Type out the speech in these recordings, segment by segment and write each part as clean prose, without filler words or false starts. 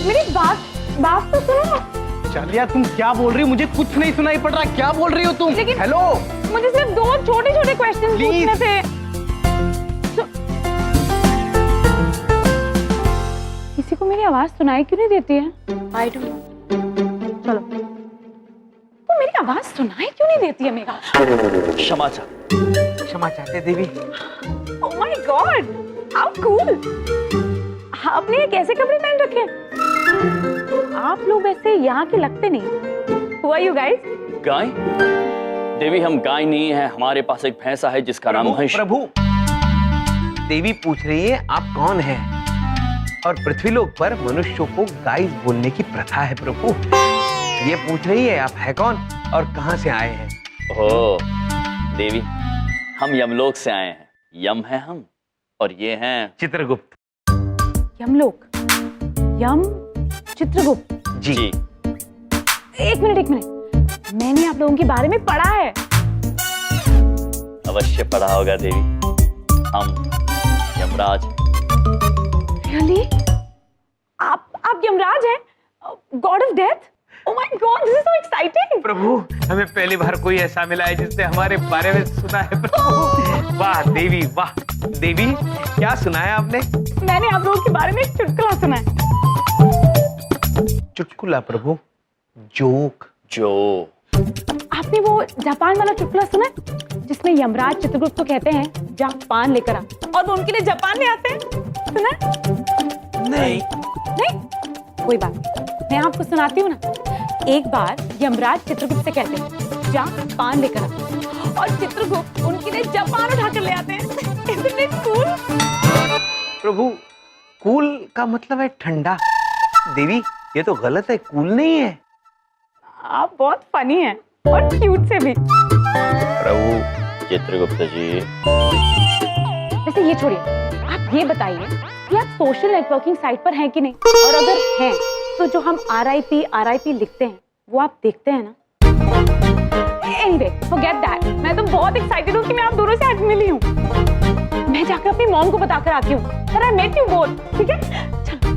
मेरी बात बात तो सुनो। चालिया तुम क्या बोल रही हो? मुझे कुछ नहीं सुनाई पड़ रहा। क्या बोल रही हो तुम? लेकिन हेलो, मुझे सिर्फ 2 छोटे-छोटे क्वेश्चन पूछने थे। किसी को मेरी आवाज सुनाई क्यों नहीं देती है? I don't. चलो, वो मेरी आवाज सुनाई क्यों नहीं देती है मेरा? क्षमा चाहते देवी। Oh my God, how cool! आपने ये कैसे कपड़े पहन रखे हैं? आप लोग वैसे यहाँ के लगते नहीं। Who are you guys? गाय? देवी हम गाय नहीं है, हमारे पास एक भैंसा है जिसका नाम है प्रभु। देवी पूछ रही है आप कौन हैं? और पृथ्वीलोक पर मनुष्यों को गाय बोलने की प्रथा है प्रभु। ये पूछ रही है आप है कौन और कहां से आए हैं? ओ देवी, हम यमलोक से आए हैं। यम है हम और ये हैं चित्रगुप्त। यमलोक, यम, चित्रगुप्त जी। एक मिनट, मैंने आप लोगों के बारे में पढ़ा है। अवश्य पढ़ा होगा देवी। हम यमराज। Really? आप यमराज हैं? God of death? Oh my God, this is so exciting! प्रभु, हमें पहली बार कोई ऐसा मिला है जिसने हमारे बारे में सुना है प्रभु। वाह देवी, वाह देवी, क्या सुना है आपने? मैंने आप लोगों के बारे में एक चुटकुला सुना है। चुटकुला प्रभु? जोक? जो आपने वो जापान वाला चुटकुला सुना है जिसमें यमराज चित्रगुप्त को कहते हैं जापान लेकर आ, और वो उनके लिए जापान ले आते हैं? सुना है? नहीं। कोई बात नहीं, मैं आपको सुनाती हूँ ना। एक बार यमराज चित्रगुप्त से कहते हैं जापान लेकर आ, और चित्रगुप्त उनके लिए जापान उठाकर ले आते हैं। Isn't it cool? Prabhu, cool का मतलब है ठंडा। देवी, ये तो गलत है, कूल नहीं है। आप बहुत फनी हैं और क्यूट से भी। प्रभु चित्रगुप्त जी। वैसे ये छोड़िए, आप ये बताइए कि आप सोशल नेटवर्किंग साइट पर हैं कि नहीं, और अगर हैं तो जो हम RIP लिखते हैं वो आप देखते हैं ना? Anyway, forget that. मैं तो बहुत एक्साइटेड हूँ कि मैं आप दोनों से आज मिली हूँ। मैं जाकर अपनी मॉम को बताकर आती हूँ that I met you both, ठीक है? चलो।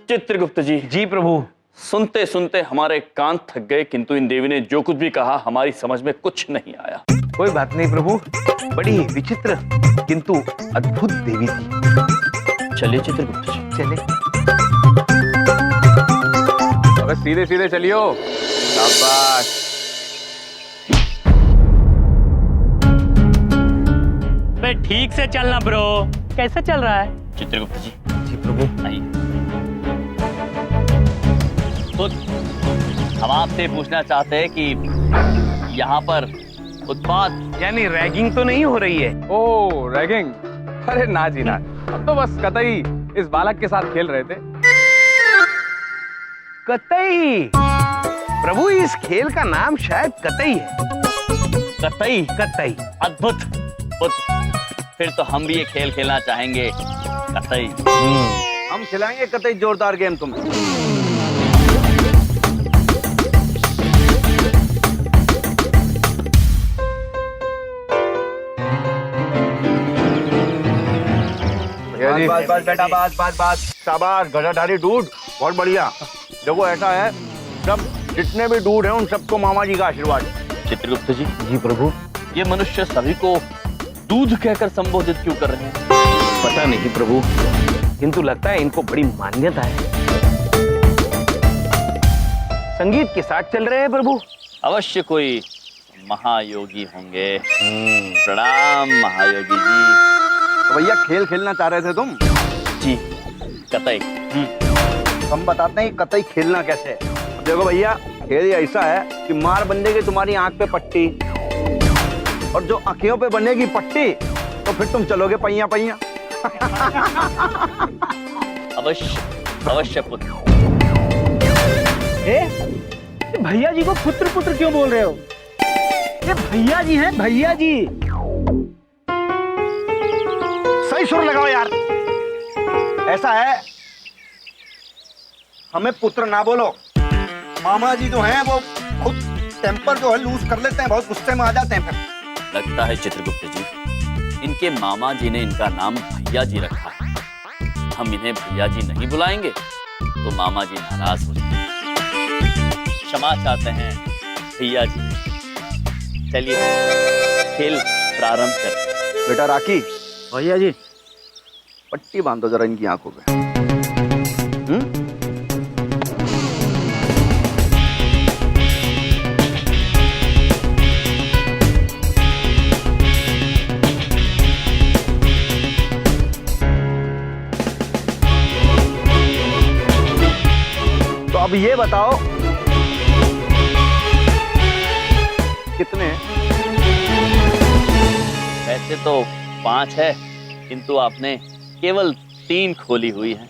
चित्रगुप्त जी। जी प्रभु। सुनते सुनते हमारे कान थक गए, किंतु इन देवी ने जो कुछ भी कहा हमारी समझ में कुछ नहीं आया। कोई बात नहीं प्रभु, बड़ी विचित्र किंतु अद्भुत देवी थी। चलिए चित्रगुप्त जी। चले। अबे सीधे सीधे चलियो। शाबाश। बे ठीक से चलना ब्रो। कैसा चल रहा है? चित्रगुप्त जी। जी प्रभु। आइए। तो हम आपसे पूछना चाहते हैं कि यहाँ पर उत्पाद यानी रैगिंग तो नहीं हो रही है? ओ रैगिंग? अरे ना जी ना, अब तो बस कतई इस बालक के साथ खेल रहे थे। कतई? प्रभु, इस खेल का नाम शायद कतई है। कतई? कतई। अद्भुत। फिर तो हम भी ये खेल खेलना चाहेंगे, कतई। हम खिलाएंगे कतई जोरदार गेम तुम्हें। बस बस बेटा, बस शाबाश गजाधारी दूध, बहुत बढ़िया। देखो ऐसा है, सब जितने भी दूध हैं उन सबको मामा जी का आशीर्वाद। चित्रगुप्त जी। जी प्रभु। ये मनुष्य सभी को दूध कहकर संबोधित क्यों कर रहे हैं? पता नहीं प्रभु, किंतु लगता है इनको बड़ी मान्यता है। संगीत के साथ चल रहे हैं प्रभु। अवश्य कोई महायोगी होंगे। प्रणाम महायोगी जी। तो भैया खेल खेलना चाह रहे थे तुम? जी, कतई। हम बताते हैं कतई खेलना कैसे है। देखो भैया, खेल ऐसा है कि मार बंदेगी तुम्हारी आंख पे पट्टी, और जो आंखों पे बनेगी पट्टी तो फिर तुम चलोगे पैया पैया। अवश्य पुत्र। भैया जी को पुत्र पुत्र क्यों बोल रहे हो? ये भैया जी हैं, भैया जी। सही सुर लगाओ यार। ऐसा है, हमें पुत्र ना बोलो। मामा जी जो हैं वो खुद टेम्पर जो है लूज कर लेते हैं, बहुत गुस्से में आ जाते हैं फिर। लगता है चित्रगुप्त जी, इनके मामा जी ने इनका नाम भैया जी रखा है। हम इन्हें भैया जी नहीं बुलाएंगे तो मामा जी नाराज हो जाएंगे। क्षमा चाहते हैं भैया जी। चलिए खेल प्रारंभ करें। बेटा राखी, भैया जी पट्टी बांधो जरा इनकी आंखों पे। तो अब ये बताओ कितने? वैसे तो 5 है, किंतु आपने केवल 3 खोली हुई है।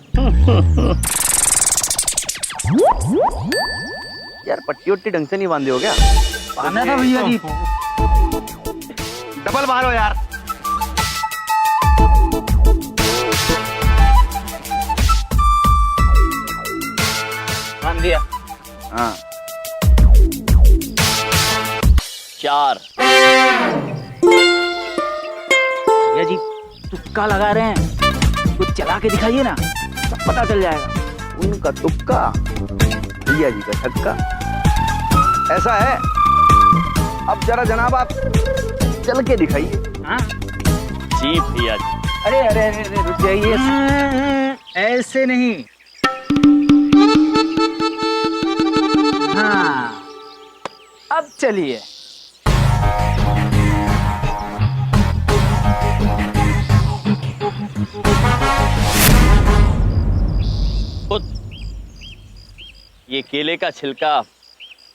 यार पट्टी वट्टी ढंग से नहीं बांधे हो क्या? आना था भैया जी। डबल मारो यार। बांध दिया। हाँ 4। भैया जी तुक्का लगा रहे हैं, कुछ चला के दिखाइए ना, सब पता चल जाएगा। उनका तुक्का, भैया जी का छक्का। ऐसा है, अब जरा जनाब आप चल के दिखाइए। हाँ? जी भैया जी। अरे अरे अरे अरे, रुक जाइए, ऐसे नहीं। हाँ अब चलिए। खुद ये केले का छिलका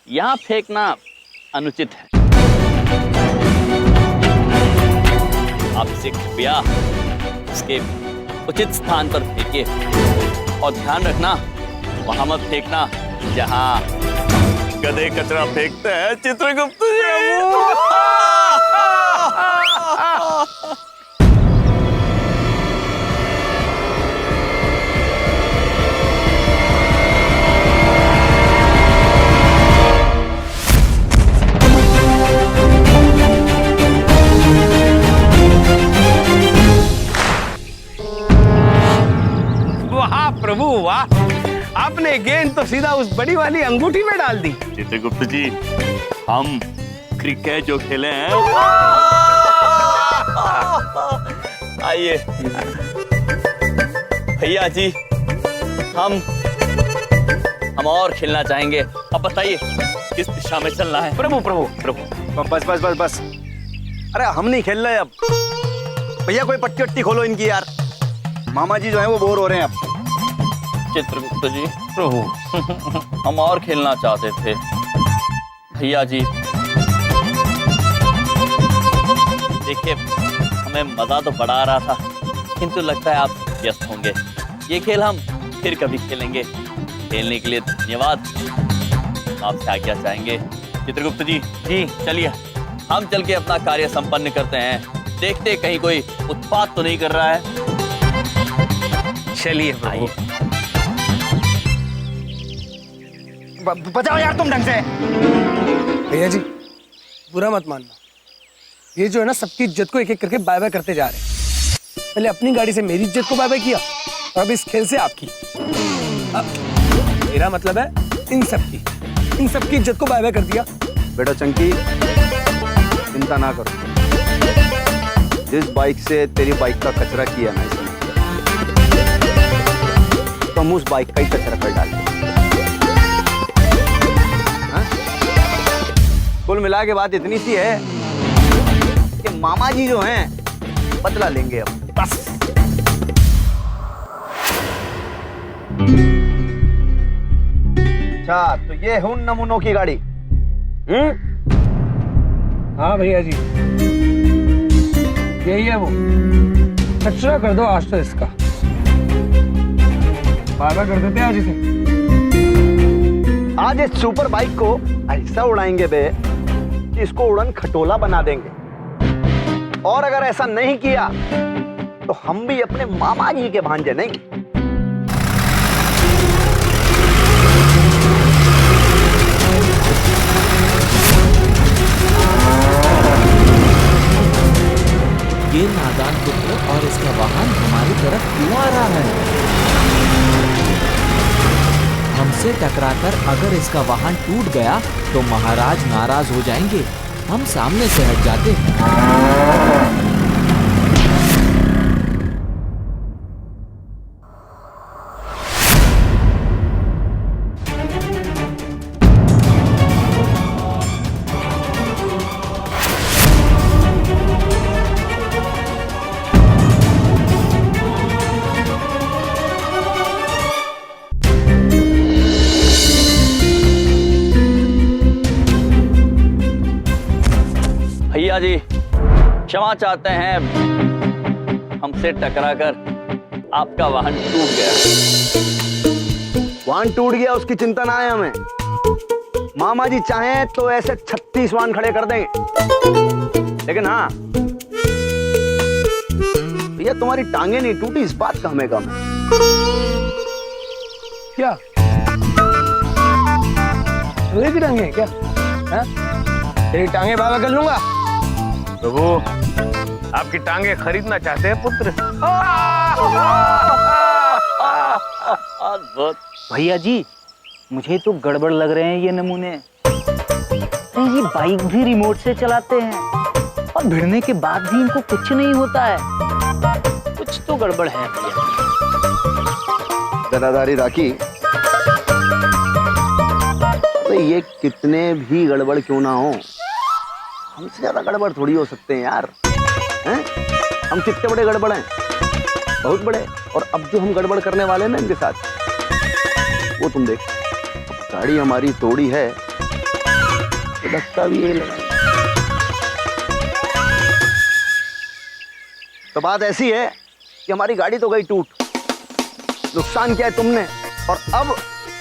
यहाँ फेंकना अनुचित है। आपसे कृपया इसके उचित स्थान पर फेंकिए और ध्यान रखना वहां मत फेंकना जहां गधे कचरा फेंकते हैं चित्रगुप्त जी। वाह प्रभु वाह, आपने गेंद तो सीधा उस बड़ी वाली अंगूठी में डाल दी। चित्रगुप्त जी, हम क्रिकेट जो खेले हैं, आइए भैया जी, हम और खेलना चाहेंगे। अब बताइए किस दिशा में चलना है। प्रभु प्रभु प्रभु बस बस बस बस, अरे हम नहीं खेल रहे अब। भैया कोई पट्टी वट्टी खोलो इनकी यार, मामा जी जो है वो बोर हो रहे हैं अब। चित्रगुप्त जी, प्रभु हम और खेलना चाहते थे। भैया जी देखिए, हमें मजा तो बड़ा आ रहा था, किंतु लगता है आप व्यस्त होंगे। ये खेल हम फिर कभी खेलेंगे। खेलने के लिए धन्यवाद। आपसे आज्ञा चाहेंगे। चित्रगुप्त जी, चलिए हम चल के अपना कार्य संपन्न करते हैं। देखते कहीं कोई उत्पात तो नहीं कर रहा है। चलिए प्रभु। बचाओ यार तुम ढंग से। भैया जी बुरा मत मानना, ये जो है ना सबकी इज्जत को एक एक करके बाय बाय करते जा रहे हैं। पहले अपनी गाड़ी से मेरी इज्जत को बाय बाय किया और अब इस खेल से आपकी। अब मेरा मतलब है इन सबकी इज्जत को बाय बाय कर दिया। बेटा चंकी, चिंता ना करो। जिस बाइक से तेरी बाइक का कचरा किया ना इसने, तो हम उस बाइक का ही कचरा कर डालेंगे। कुल मिला के बात इतनी सी है कि मामा जी जो हैं बदला लेंगे अब, बस। अच्छा तो ये है उन नमूनों की गाड़ी। हाँ भैया जी यही है वो, कचरा कर दो आज तो इसका। बाय बाय कर देते हैं आज इसे। आज इस सुपर बाइक को ऐसा उड़ाएंगे बे कि इसको उड़न खटोला बना देंगे। और अगर ऐसा नहीं किया तो हम भी अपने मामा जी के भांजे नहीं। ये नादान पुत्र और इसका वाहन हमारी तरफ क्यों आ रहा है? हमसे टकराकर अगर इसका वाहन टूट गया तो महाराज नाराज हो जाएंगे। हम सामने से हट जाते हैं। भैया जी क्षमा चाहते हैं, हमसे टकराकर आपका वाहन टूट गया। वाहन टूट गया उसकी चिंता ना है हमें। मामा जी चाहें तो ऐसे 36 वाहन खड़े कर देंगे, लेकिन हाँ भैया तुम्हारी टांगे नहीं टूटी इस बात का हमें गम है। क्या चूहे की टांगे हैं क्या? हाँ? तेरी टांगे बाबा कर लूंगा। प्रभु आपकी टांगे खरीदना चाहते हैं पुत्र। अद्भुत। भैया जी मुझे तो गड़बड़ लग रहे हैं ये नमूने। अरे ये बाइक भी रिमोट से चलाते हैं और भिड़ने के बाद भी इनको कुछ नहीं होता है। कुछ तो गड़बड़ है भैया। जरादारी राखी, तो ये कितने भी गड़बड़ क्यों ना हो, हमसे ज्यादा गड़बड़ थोड़ी हो सकते हैं यार। हैं? हम कितने बड़े गड़बड़ हैं, बहुत बड़े। और अब जो हम गड़बड़ करने वाले हैं ना इनके साथ, वो तुम देख। गाड़ी हमारी तोड़ी है तो धक्का भी यही लगा। तो बात ऐसी है कि हमारी गाड़ी तो गई टूट, नुकसान किया है तुमने, और अब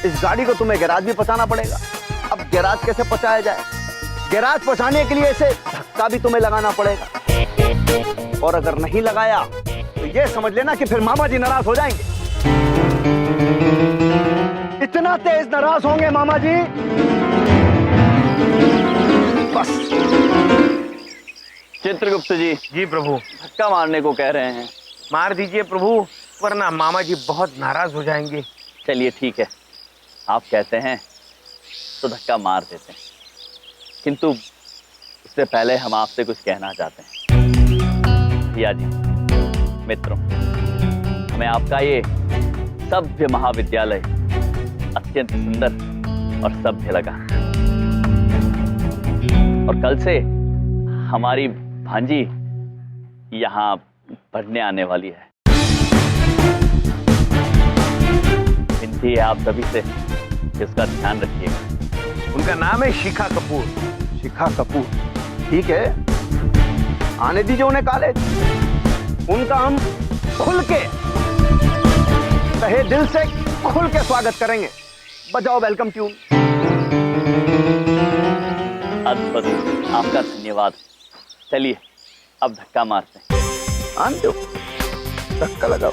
इस गाड़ी को तुम्हें गैराज भी पहुंचाना पड़ेगा। अब गैराज कैसे पहुंचाया जाए? गैराज पहुंचाने के लिए इसे धक्का भी तुम्हें लगाना पड़ेगा, और अगर नहीं लगाया तो ये समझ लेना कि फिर मामा जी नाराज हो जाएंगे। इतना तेज नाराज होंगे मामा जी, बस। चित्रगुप्त जी जी प्रभु। धक्का मारने को कह रहे हैं। मार दीजिए प्रभु, वरना मामा जी बहुत नाराज हो जाएंगे। चलिए ठीक है, आप कहते हैं तो धक्का मार देते हैं, किंतु उससे पहले हम आपसे कुछ कहना चाहते हैं। भैया जी, मित्रों, हमें आपका ये सभ्य महाविद्यालय अत्यंत सुंदर और सभ्य लगा, और कल से हमारी भांजी यहाँ पढ़ने आने वाली है। विनती है आप सभी से कि उसका ध्यान रखिएगा। उनका नाम है शिखा कपूर। शिखा कपूर, ठीक है, आने दीजिए उन्हें कॉलेज। उनका हम खुल के, तहे दिल से खुल के स्वागत करेंगे। बजाओ वेलकम ट्यून। अद्भुत, आपका धन्यवाद। चलिए अब धक्का मारते हैं। आन दो, धक्का लगाओ।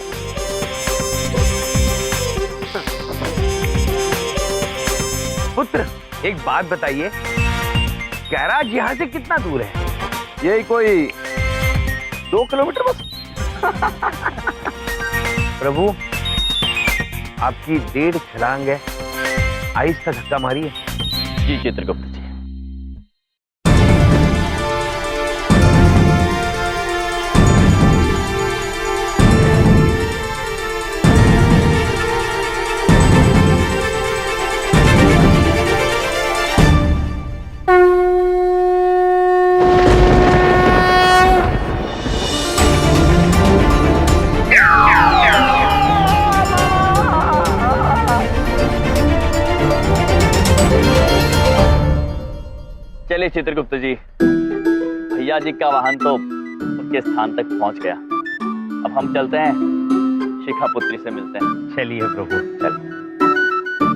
पुत्र एक बात बताइए, गैराज यहाँ से कितना दूर है? यही कोई 2 किलोमीटर बस। प्रभु आपकी 1.5 छलांग है, आहिस्ता धक्का मारिए। जी चित्रगुप्त जी। चलिए चित्रगुप्त जी, भैया जी का वाहन तो उनके स्थान तक पहुंच गया। अब हम चलते हैं, शिखा पुत्री से मिलते हैं। चलिए प्रभु। चल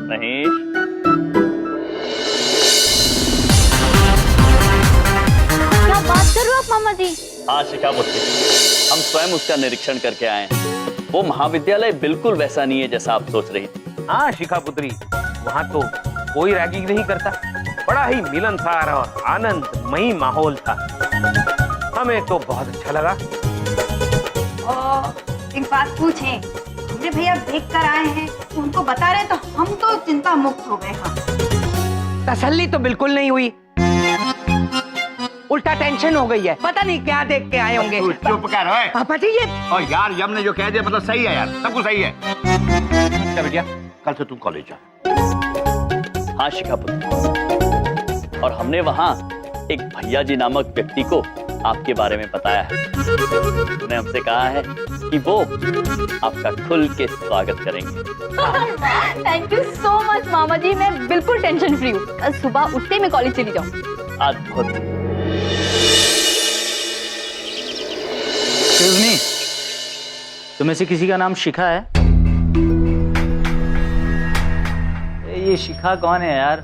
महेश। क्या बात कर रहे हो आप मामा जी? हाँ शिखा पुत्री, हम स्वयं उसका निरीक्षण करके आए हैं। वो महाविद्यालय बिल्कुल वैसा नहीं है जैसा आप सोच रही थी। हाँ शिखा पुत्री, वहाँ तो कोई रैगिंग नहीं करता, बड़ा ही मिलनसार और आनंदमयी माहौल था। हमें तो बहुत अच्छा लगा। बात पूछें? हमने भैया देख कर आए हैं, तो उनको बता रहे तो हम तो चिंता मुक्त हो गए। हाँ, तसल्ली तो बिल्कुल नहीं हुई, उल्टा टेंशन हो गई है। पता नहीं क्या देख के आए होंगे। तू चुप कर ओए। पापा जी ये और यार यम ने जो कह दिया मतलब सही है यार, सब कुछ सही है। क्या बेटिया, कल से तू कॉलेज जा। हाँ शिखा पुत्र, और हमने वहाँ एक भैया जी नामक व्यक्ति को आपके बारे में बताया है। उन्होंने हमसे कहा है कि वो आपका खुल के स्वागत करेंगे। थैंक यू सो मच मामा जी, मैं बिल्कुल टेंशन फ्री हूँ। कल सुबह उठते ही मैं कॉलेज चली जाऊँ। अद्भुत। शिवनी, तुम्हें से किसी का नाम शिखा है? ये शिखा कौन है यार?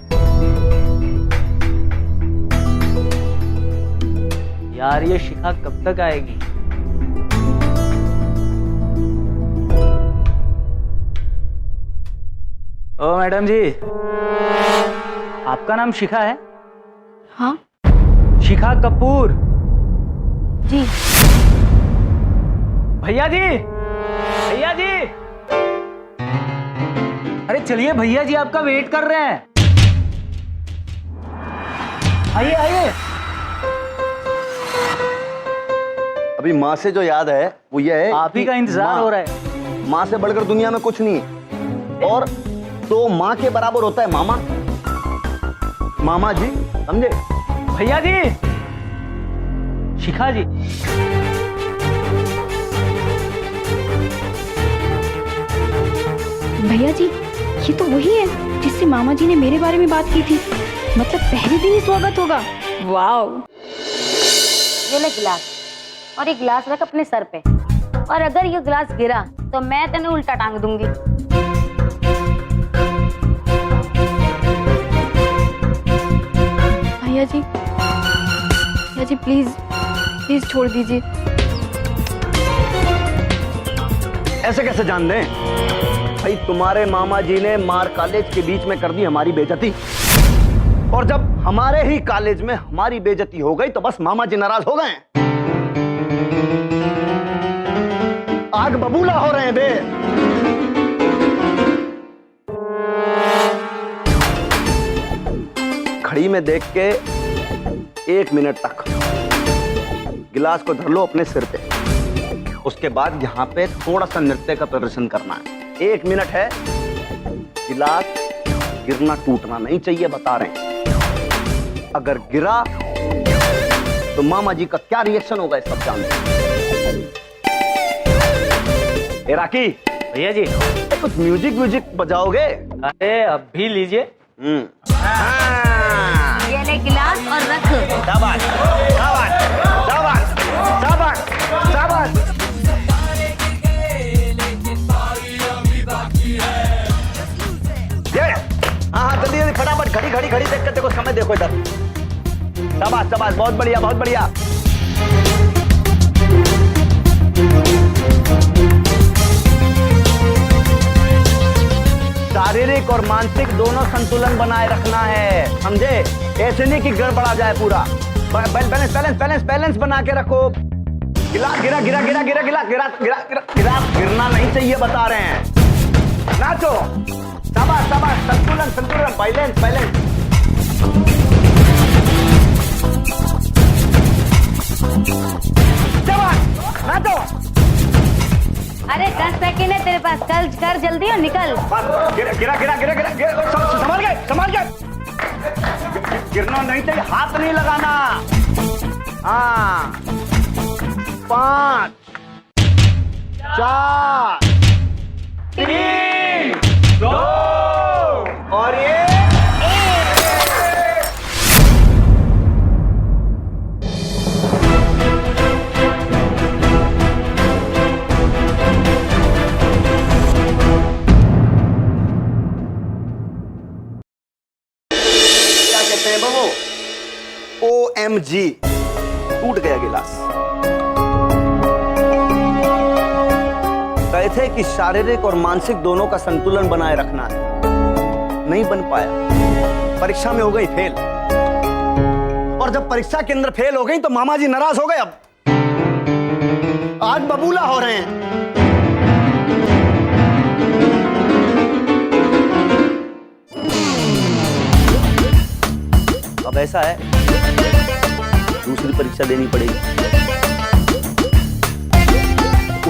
यार ये शिखा कब तक आएगी? ओ मैडम जी, आपका नाम शिखा है? हाँ शिखा कपूर। जी। भैया जी, भैया जी, अरे चलिए, भैया जी आपका वेट कर रहे हैं। आइए आइए। अभी माँ से जो याद है वो ये है, आप ही का इंतजार हो रहा है। माँ से बढ़कर दुनिया में कुछ नहीं है, और तो माँ के बराबर होता है मामा। मामा जी, समझे? भैया जी, शिखा जी। भैया जी, ये तो वही है जिससे मामा जी ने मेरे बारे में बात की थी। मतलब पहले दिन ही स्वागत होगा। वाओ। ये ले गिलास, और ये गिलास रख अपने सर पे, और अगर ये गिलास गिरा तो मैं तेने उल्टा टांग दूंगी। भैया जी प्लीज प्लीज छोड़ दीजिए। ऐसे कैसे जान दें भाई? तुम्हारे मामा जी ने मार कॉलेज के बीच में कर दी हमारी बेइज्जती, और जब हमारे ही कॉलेज में हमारी बेइज्जती हो गई तो बस मामा जी नाराज हो गए। आग बबूला हो रहे हैं बे। घड़ी में देख के 1 मिनट तक गिलास को धर लो अपने सिर पे। उसके बाद यहाँ पे थोड़ा सा नृत्य का प्रदर्शन करना है। 1 मिनट है। गिलास गिरना टूटना नहीं चाहिए, बता रहे हैं। अगर गिरा तो मामा जी का क्या रिएक्शन होगा इस सब जानते हैं। ए राकी, भैया जी, कुछ म्यूजिक बजाओगे? अरे अब भी लीजिए। ये ले गिलास और रख। शाबाश, शाबाश, शाबाश, शाबाश, शाबाश। ये हाँ जल्दी जल्दी फटाफट, घड़ी देख कर देखो, समय देखो इधर। शाबाश शाबाश, बहुत बढ़िया बहुत बढ़िया। शारीरिक और मानसिक दोनों संतुलन बनाए रखना है, समझे? ऐसे नहीं कि गड़बड़ा जाए पूरा। बैलेंस बैलेंस बैलेंस बैलेंस बना के रखो। गिलास गिरा गिरा गिरा गिरा गिरा गिरा गिरा गिलास गिरना नहीं चाहिए, बता रहे हैं। नाचो, शाबाश शाबाश, संतुलन संतुलन, बैलेंस बैलेंस। शाबाश, नाचो। अरे 10 सेकेंड है तेरे पास, चल कर जल्दी और निकल। गिरा गिरा गिरा गिरा गिरा, संभाल गए संभाल गए। गिरना नहीं चाहिए, हाथ नहीं लगाना। हाँ, 5 4 3 2 और ये OMG, टूट गया गिलास। कहे थे कि शारीरिक और मानसिक दोनों का संतुलन बनाए रखना है, नहीं बन पाया। परीक्षा में हो गई फेल, और जब परीक्षा के अंदर फेल हो गई तो मामा जी नाराज हो गए। अब आग बबूला हो रहे हैं। ऐसा है, दूसरी परीक्षा देनी पड़ेगी,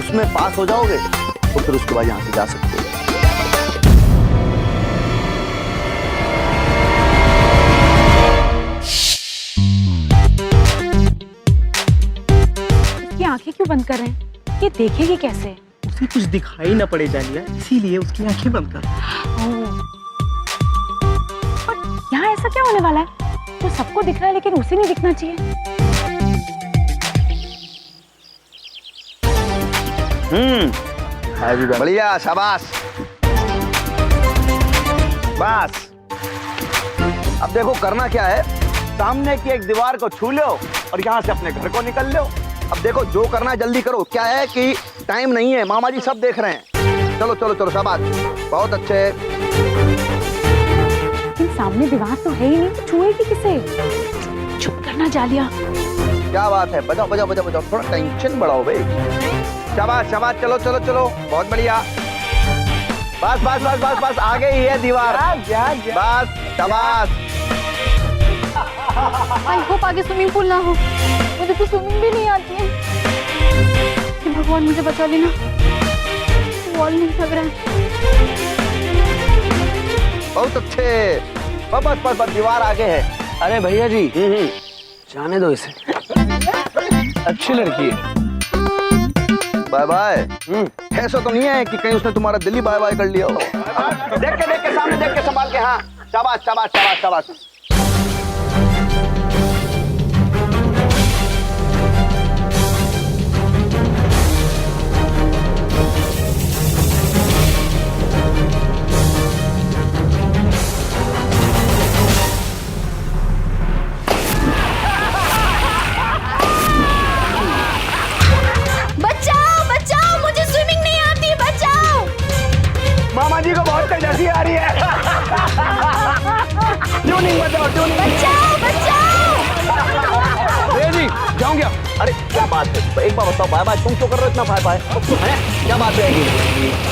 उसमें पास हो जाओगे तो फिर उसके बाद यहाँ से जा सकते हो। इसकी आंखें क्यों बंद कर रहे हैं? ये देखेगी कैसे? उसे कुछ दिखाई ना पड़े जानिया, इसीलिए उसकी आंखें बंद कर। और यहाँ ऐसा क्या होने वाला है जो सबको दिख रहा है लेकिन उसे नहीं दिखना चाहिए? बढ़िया, शाबाश। बस अब देखो करना क्या है, सामने की एक दीवार को छू लो और यहाँ से अपने घर को निकल लो। अब देखो जो करना है जल्दी करो, क्या है कि टाइम नहीं है, मामा जी सब देख रहे हैं। चलो चलो चलो, शाबाश, बहुत अच्छे। लेकिन सामने दीवार तो है ही नहीं, तो छुएगी किसे? चुप करना जालिया। क्या बात है, बजाओ बजाओ बजाओ बजाओ, थोड़ा टेंशन बढ़ाओ भाई। शाबाश शाबाश, चलो चलो चलो, बहुत बढ़िया। बस बस बस बस बस, आ गई है दीवार। बस शाबाश। आई होप आगे स्विमिंग पूल ना हो, मुझे तो स्विमिंग भी नहीं आती है। कि भगवान मुझे बचा लेना, वॉल नहीं लग रहा है। बहुत अच्छे, बस बस बस बस, दीवार आगे है। अरे भैया जी, जाने दो इसे, अच्छी लड़की है। Bye bye. ऐसा तो नहीं है कि कहीं उसने तुम्हारा दिल ही बाय बाय कर लिया हो। देख के सामने देख के संभाल के। हाँ, शाबाश शाबाश शाबाश शाबाश। मामा जी को बहुत तेज हंसी आ रही है। ट्यूनिंग बजाओ, ट्यूनिंग। बचाओ बचाओ। भैया जी, जाऊं क्या? अरे क्या बात है, एक बार बताओ, बाय बाय तुम क्यों कर रहे हो इतना बाय बाय? क्या बात है?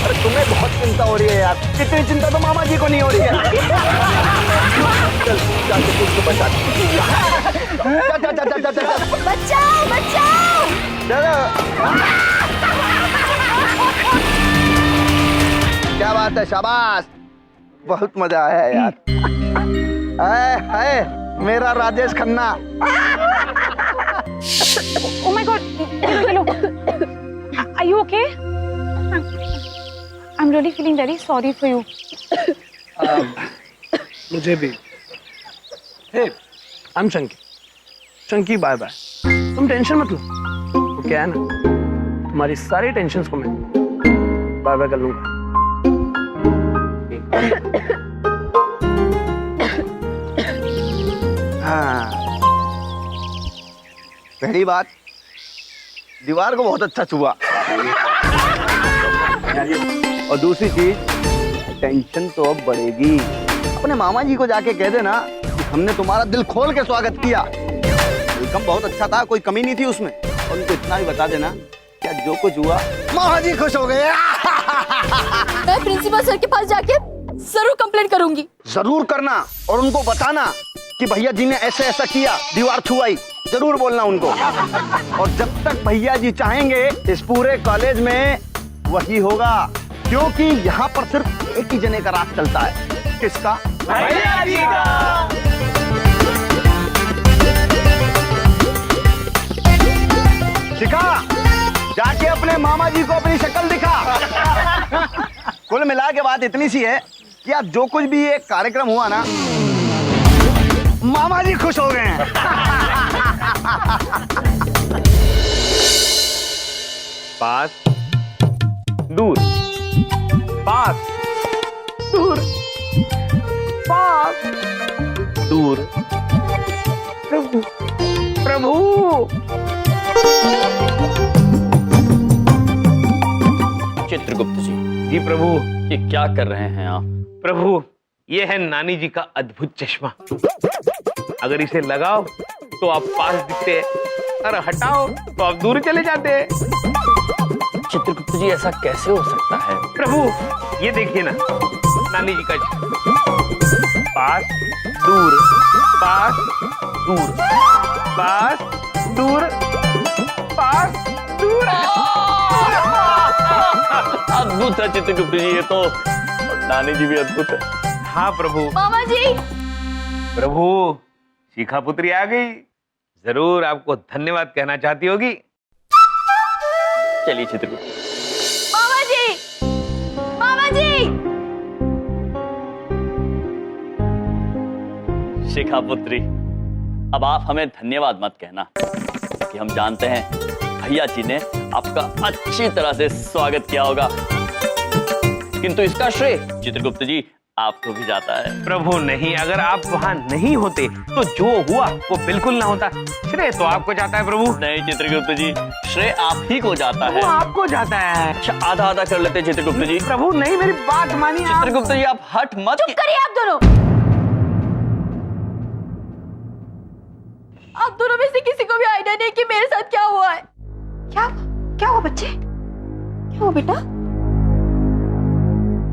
अरे तुम्हें बहुत चिंता हो रही है यार, इतनी चिंता तो मामा जी को नहीं हो रही है। चल जाके कुछ तो बचा। बचाओ बचाओ। क्या बात है, शाबाश, बहुत मजा आया यार। हाय मेरा Rajesh Khanna. Oh my God, hello. Are you okay? I'm really feeling very sorry for you. मुझे भी। Hey, I am Chunky. Chunky bye bye. तुम टेंशन मत लो। वो क्या है ना, तुम्हारी सारी टेंशन्स को मैं बाय बाय कर लूंगा। हाँ, पहली बात, दीवार को बहुत अच्छा छुआ। और दूसरी चीज, टेंशन तो अब बढ़ेगी। अपने मामा जी को जाके कह देना कि हमने तुम्हारा दिल खोल के स्वागत किया, वेलकम बहुत अच्छा था, कोई कमी नहीं थी उसमें। और उनको इतना भी बता देना क्या जो कुछ हुआ, मामा जी खुश हो गए। मैं प्रिंसिपल सर के पास जाके जरूर कंप्लेंट करूंगी। जरूर करना और उनको बताना कि भैया जी ने ऐसे ऐसा किया, दीवार छुआई, जरूर बोलना उनको। और जब तक भैया जी चाहेंगे इस पूरे कॉलेज में वही होगा, क्योंकि यहाँ पर सिर्फ एक ही जने का राज चलता है। किसका? भैया जी का। शिखा, जाके अपने मामा जी को अपनी शक्ल दिखा। कुल मिला के बात इतनी सी है कि आज जो कुछ भी ये कार्यक्रम हुआ ना, मामा जी खुश हो गए हैं। पास दूर, पास दूर, पास दूर। प्रभु प्रभु। चित्रगुप्त जी प्रभु। ये क्या कर रहे हैं आप? प्रभु, ये है नानी जी का अद्भुत चश्मा। अगर इसे लगाओ तो आप पास दिखते हैं और हटाओ तो आप दूर चले जाते हैं। चित्रगुप्त जी ऐसा कैसे हो सकता है? प्रभु ये देखिए ना, नानी जी का पास दूर पास दूर पास दूर पास दूर। अद्भुत है चित्रगुप्त जी ये तो, और नानी जी भी अद्भुत है। हाँ प्रभु। मामा जी, प्रभु शिखा पुत्री आ गई, जरूर आपको धन्यवाद कहना चाहती होगी। चलिए चित्रगुप्त। मामा जी, मामा जी। शिखा पुत्री, अब आप हमें धन्यवाद मत कहना, कि हम जानते हैं भैया जी ने आपका अच्छी तरह से स्वागत किया होगा, किंतु इसका श्रेय चित्रगुप्त जी आपको भी जाता है। प्रभु नहीं, अगर आप वहाँ नहीं होते तो जो हुआ वो बिल्कुल ना होता। श्रेय तो आपको जाता है प्रभु। नहीं चित्रगुप्त जी, श्रेय आप ही को जाता है। वो आपको जाता है। अच्छा आधा आधा कर लेते चित्रगुप्त जी। प्रभु नहीं, मेरी बात मानिए। चित्रगुप्त जी आप हट मत। चुप करिए आप दोनों। आप दोनों में से किसी को भी आइडिया नहीं कि मेरे साथ क्या हुआ है। क्या हुआ बच्चे? क्या हुआ बेटा?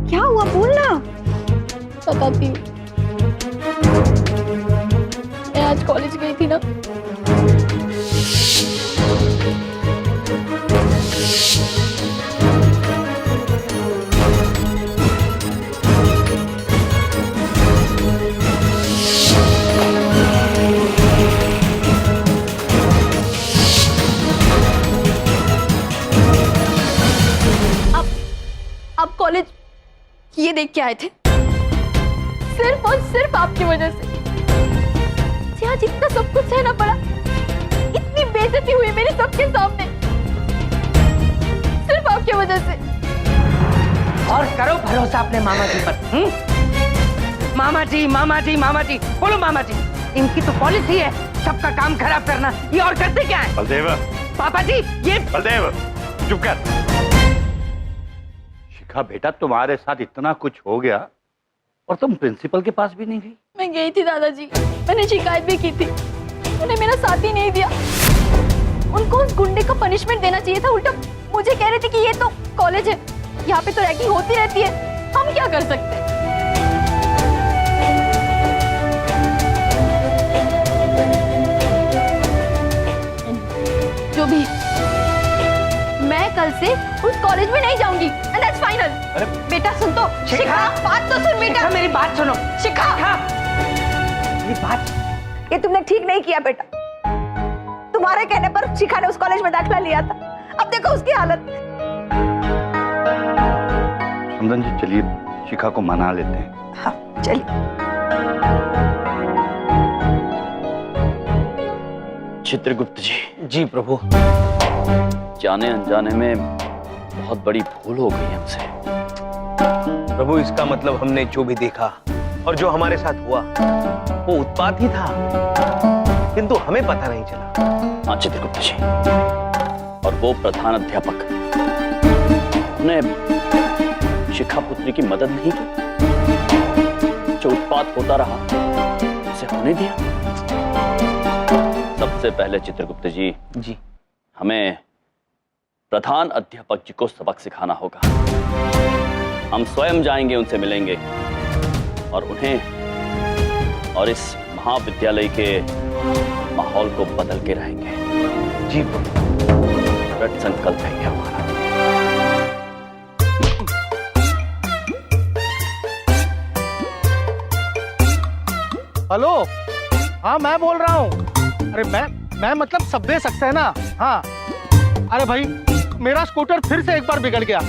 क्या हुआ बोलना। बताती हूँ। मैं आज कॉलेज गई थी ना, आप कॉलेज ये देख के आए थे, सिर्फ और सिर्फ आपकी वजह से। आज इतना सब कुछ सहना पड़ा, इतनी बेइज्जती हुई मेरे सबके सामने, सिर्फ आपकी वजह से। और करो भरोसा अपने मामा जी पर। मामा जी मामा जी मामा जी बोलो मामा जी, इनकी तो पॉलिसी है सबका काम खराब करना। ये और करते क्या है? बलदेव, पापा जी ये बलदेव चुप कर। शिखा बेटा, तुम्हारे साथ इतना कुछ हो गया और तुम प्रिंसिपल के पास भी नहीं गई। मैं गई थी दादाजी, मैंने शिकायत भी की थी, उन्हें मेरा साथ ही नहीं दिया। उनको उस गुंडे को पनिशमेंट देना चाहिए था, उल्टा मुझे कह रहे थे कि ये तो कॉलेज है, यहाँ पे तो रैगिंग होती रहती है, हम क्या कर सकते हैं। जो भी, मैं कल से उस कॉलेज में नहीं जाऊंगी, and that's final। बेटा सुन तो, शिखा बात तो सुन बेटा। मेरी बात सुनो शिखा, मेरी बात। ये तुमने ठीक नहीं किया बेटा। तुम्हारे कहने पर शिखा ने उस कॉलेज में दाखिला लिया था, अब देखो उसकी हालत। समदन जी चलिए शिखा को मना लेते हैं। हाँ चलिए। चित्रगुप्त जी। जी प्रभु। जाने अनजाने में बहुत बड़ी भूल हो गई हमसे। प्रभु इसका मतलब हमने जो भी देखा और जो हमारे साथ हुआ वो उत्पात ही था, किंतु हमें पता नहीं चला। हाँ चित्रगुप्त जी, और वो प्रधान अध्यापक ने शिखा पुत्री की मदद नहीं की, जो उत्पात होता रहा उसे होने दिया। सबसे पहले चित्रगुप्त जी हमें प्रधान अध्यापक जी को सबक सिखाना होगा। हम स्वयं जाएंगे, उनसे मिलेंगे और उन्हें और इस महाविद्यालय के माहौल को बदल के रहेंगे। जी दृढ़ संकल्प है ये हमारा। हेलो, हाँ मैं बोल रहा हूँ। अरे मैं मतलब सब्बे सक्सेना। हाँ अरे भाई, मेरा स्कूटर फिर से एक बार बिगड़ गया।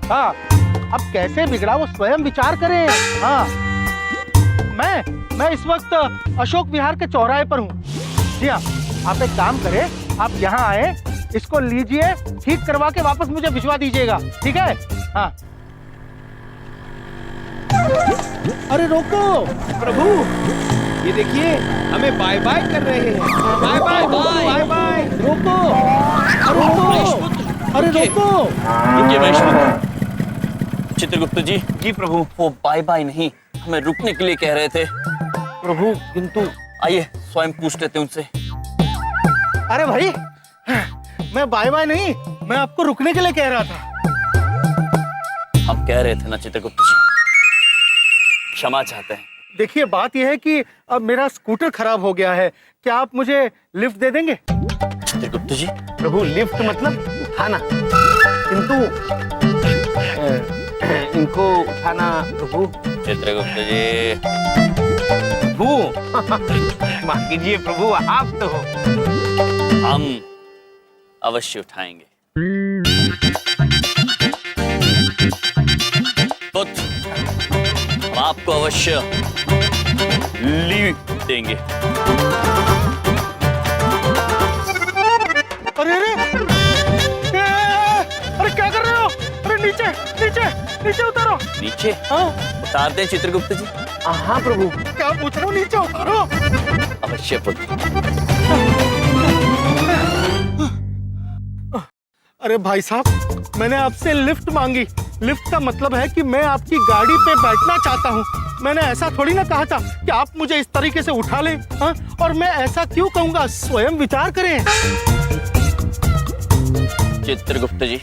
हाँ अब कैसे बिगड़ा वो स्वयं विचार करें। हाँ मैं इस वक्त अशोक विहार के चौराहे पर हूँ। जी हाँ, आप एक काम करें, आप यहाँ आए, इसको लीजिए, ठीक करवा के वापस मुझे भिजवा दीजिएगा, ठीक है? हाँ। अरे रोको प्रभु, ये देखिए हमें बाय बाय कर रहे हैं। Bye bye bye bye. रोको, अरे रोको, अरे रोको। रुकिए महेश। चित्रगुप्त जी। जी प्रभु। वो बाय बाय नहीं, हमें रुकने के लिए कह रहे थे प्रभु, किंतु आइए स्वयं पूछ लेते उनसे। अरे भाई, मैं बाय बाय नहीं, मैं आपको रुकने के लिए कह रहा था। हम कह रहे थे ना चित्रगुप्त जी, क्षमा चाहते हैं। देखिए बात यह है कि अब मेरा स्कूटर खराब हो गया है, क्या आप मुझे लिफ्ट दे देंगे? चित्रगुप्त जी, प्रभु लिफ्ट मतलब उठाना, किंतु इनको उठाना प्रभु। चित्रगुप्त जी, प्रभु माफ कीजिए प्रभु, आप तो हम अवश्य उठाएंगे। पुत्र, हम आपको अवश्य लीव देंगे। अरे अरे अरे क्या कर रहे हो? अरे नीचे नीचे नीचे उतारो। नीचे हाँ उतार दें चित्रगुप्त जी? हाँ प्रभु। क्या पूछ रहे हो? नीचे उतारो। अवश्य पुत्र। अरे भाई साहब, मैंने आपसे लिफ्ट मांगी। लिफ्ट का मतलब है कि मैं आपकी गाड़ी पे बैठना चाहता हूँ। मैंने ऐसा थोड़ी ना कहा था कि आप मुझे इस तरीके से उठा लें। हाँ? और मैं ऐसा क्यों कहूँगा, स्वयं विचार करें। चित्रगुप्त जी,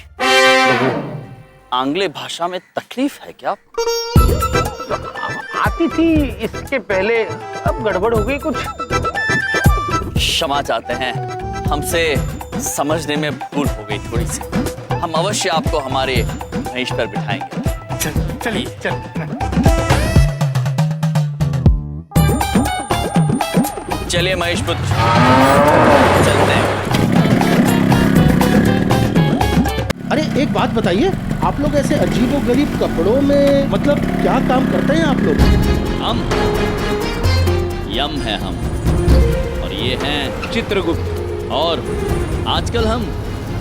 आंग्ल भाषा में तकलीफ है क्या? आती थी इसके पहले, अब गड़बड़ हो गई कुछ। क्षमा चाहते हैं, हमसे समझने में भूल हो गई थोड़ी सी। हम अवश्य आपको हमारे महिष पर बिठाएंगे। चलिए चलिए महेश पुत्र, चलते हैं। अरे एक बात बताइए, आप लोग ऐसे अजीबोगरीब कपड़ों में मतलब क्या काम करते हैं आप लोग? हम यम है हम, और ये हैं चित्रगुप्त। और आजकल हम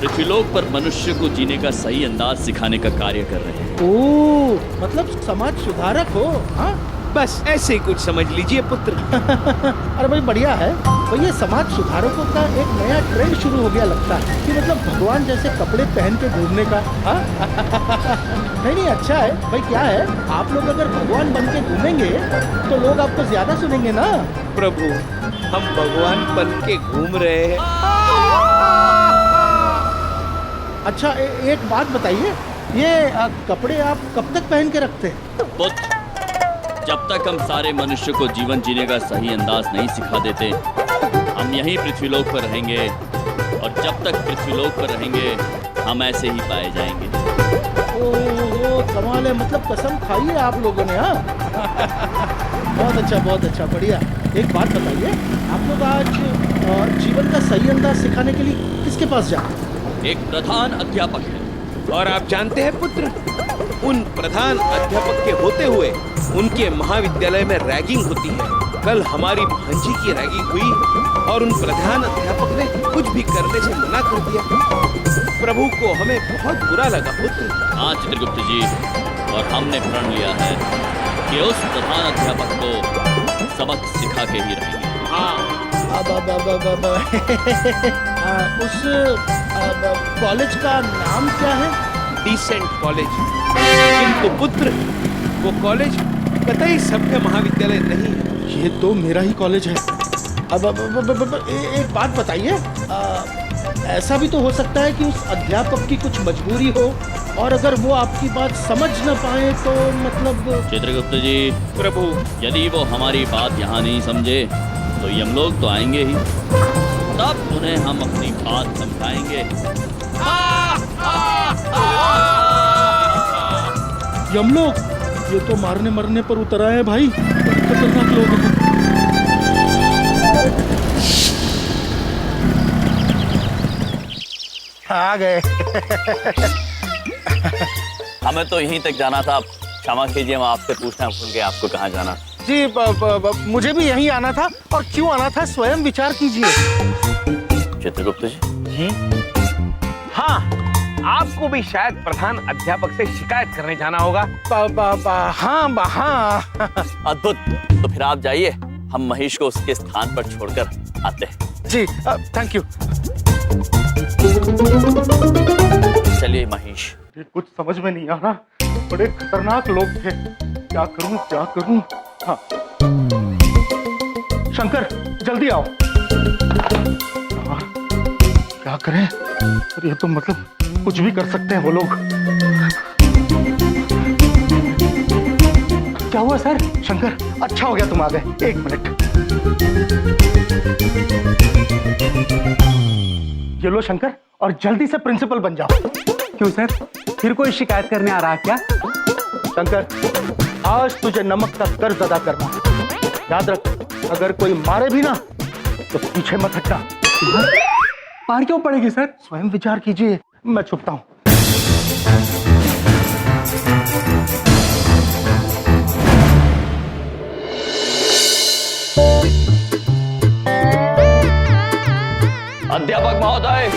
पृथ्वीलोक पर मनुष्य को जीने का सही अंदाज सिखाने का कार्य कर रहे हैं। ओह, मतलब समाज सुधारक हो? हाँ बस ऐसे ही कुछ समझ लीजिए पुत्र। अरे भाई बढ़िया है। तो ये समाज सुधारकों का एक नया ट्रेंड शुरू हो गया लगता है कि मतलब भगवान जैसे कपड़े पहन के घूमने का। हाँ? नहीं अच्छा है भाई। क्या है, आप लोग अगर भगवान बन के घूमेंगे तो लोग आपको ज्यादा सुनेंगे ना। प्रभु हम भगवान बन के घूम रहे हैं। अच्छा एक बात बताइए, ये कपड़े आप कब तक पहन के रखते हैं? पुत्र, जब तक हम सारे मनुष्य को जीवन जीने का सही अंदाज नहीं सिखा देते, हम यहीं पृथ्वीलोक पर रहेंगे। और जब तक पृथ्वीलोक पर रहेंगे, हम ऐसे ही पाए जाएंगे। ओह कमाल है, मतलब कसम खाई है आप लोगों ने। हाँ बहुत अच्छा बढ़िया। एक बात बताइए, आप लोग आज जीवन का सही अंदाज सिखाने के लिए किसके पास जाते हैं? एक प्रधान अध्यापक है। और आप जानते हैं पुत्र, उन प्रधान अध्यापक के होते हुए उनके महाविद्यालय में रैगिंग होती है। कल हमारी भांजी की रैगिंग हुई और उन प्रधान अध्यापक ने कुछ भी करने से मना कर दिया। प्रभु को हमें बहुत बुरा लगा पुत्र। हाँ चित्रगुप्त जी, और हमने प्रण लिया है कि उस प्रधान अध्यापक को सबक सिखा के ही रहेंगे। उस कॉलेज का नाम क्या है? Decent college. किंतु पुत्र वो कॉलेज कतई सभ्य महाविद्यालय नहीं है। ये तो मेरा ही कॉलेज है। अब एक बात बताइए, ऐसा भी तो हो सकता है कि उस अध्यापक की कुछ मजबूरी हो, और अगर वो आपकी बात समझ न पाए तो मतलब। चित्रगुप्त जी, प्रभु यदि वो हमारी बात यहाँ नहीं समझे तो यमलोक तो आएंगे ही, तब उन्हें हम अपनी बात समझाएंगे। यमलोक? ये तो मारने मरने पर उतर आए हैं भाई, खतरनाक लोग हैं। आ गए। हमें तो यहीं तक जाना था। क्षमा कीजिए, हम आपसे पूछना भूल गए आपको कहाँ जाना। जी मुझे भी यहीं आना था। और क्यों आना था, स्वयं विचार कीजिए। चित्रगुप्त जी? हाँ, आपको भी शायद प्रधान अध्यापक से शिकायत करने जाना होगा। हाँ। अद्भुत। तो फिर आप जाइए, हम महेश को उसके स्थान पर छोड़कर आते हैं। जी थैंक यू। चलिए महेश। कुछ समझ में नहीं आ रहा, बड़े खतरनाक लोग थे। क्या करूं? हाँ शंकर जल्दी आओ। क्या करें? अरे ये तो मतलब कुछ भी कर सकते हैं वो लोग। क्या हुआ सर? शंकर, अच्छा हो गया तुम आ गए। 1 मिनट। ये लो शंकर, और जल्दी से प्रिंसिपल बन जाओ। क्यों सर, फिर कोई शिकायत करने आ रहा है क्या? शंकर, आज तुझे नमक का कर्ज अदा करना। याद रख, अगर कोई मारे भी ना तो पीछे मत हटना। मार क्यों पड़ेगी सर? स्वयं विचार कीजिए, मैं छुपता हूं। अध्यापक महोदय,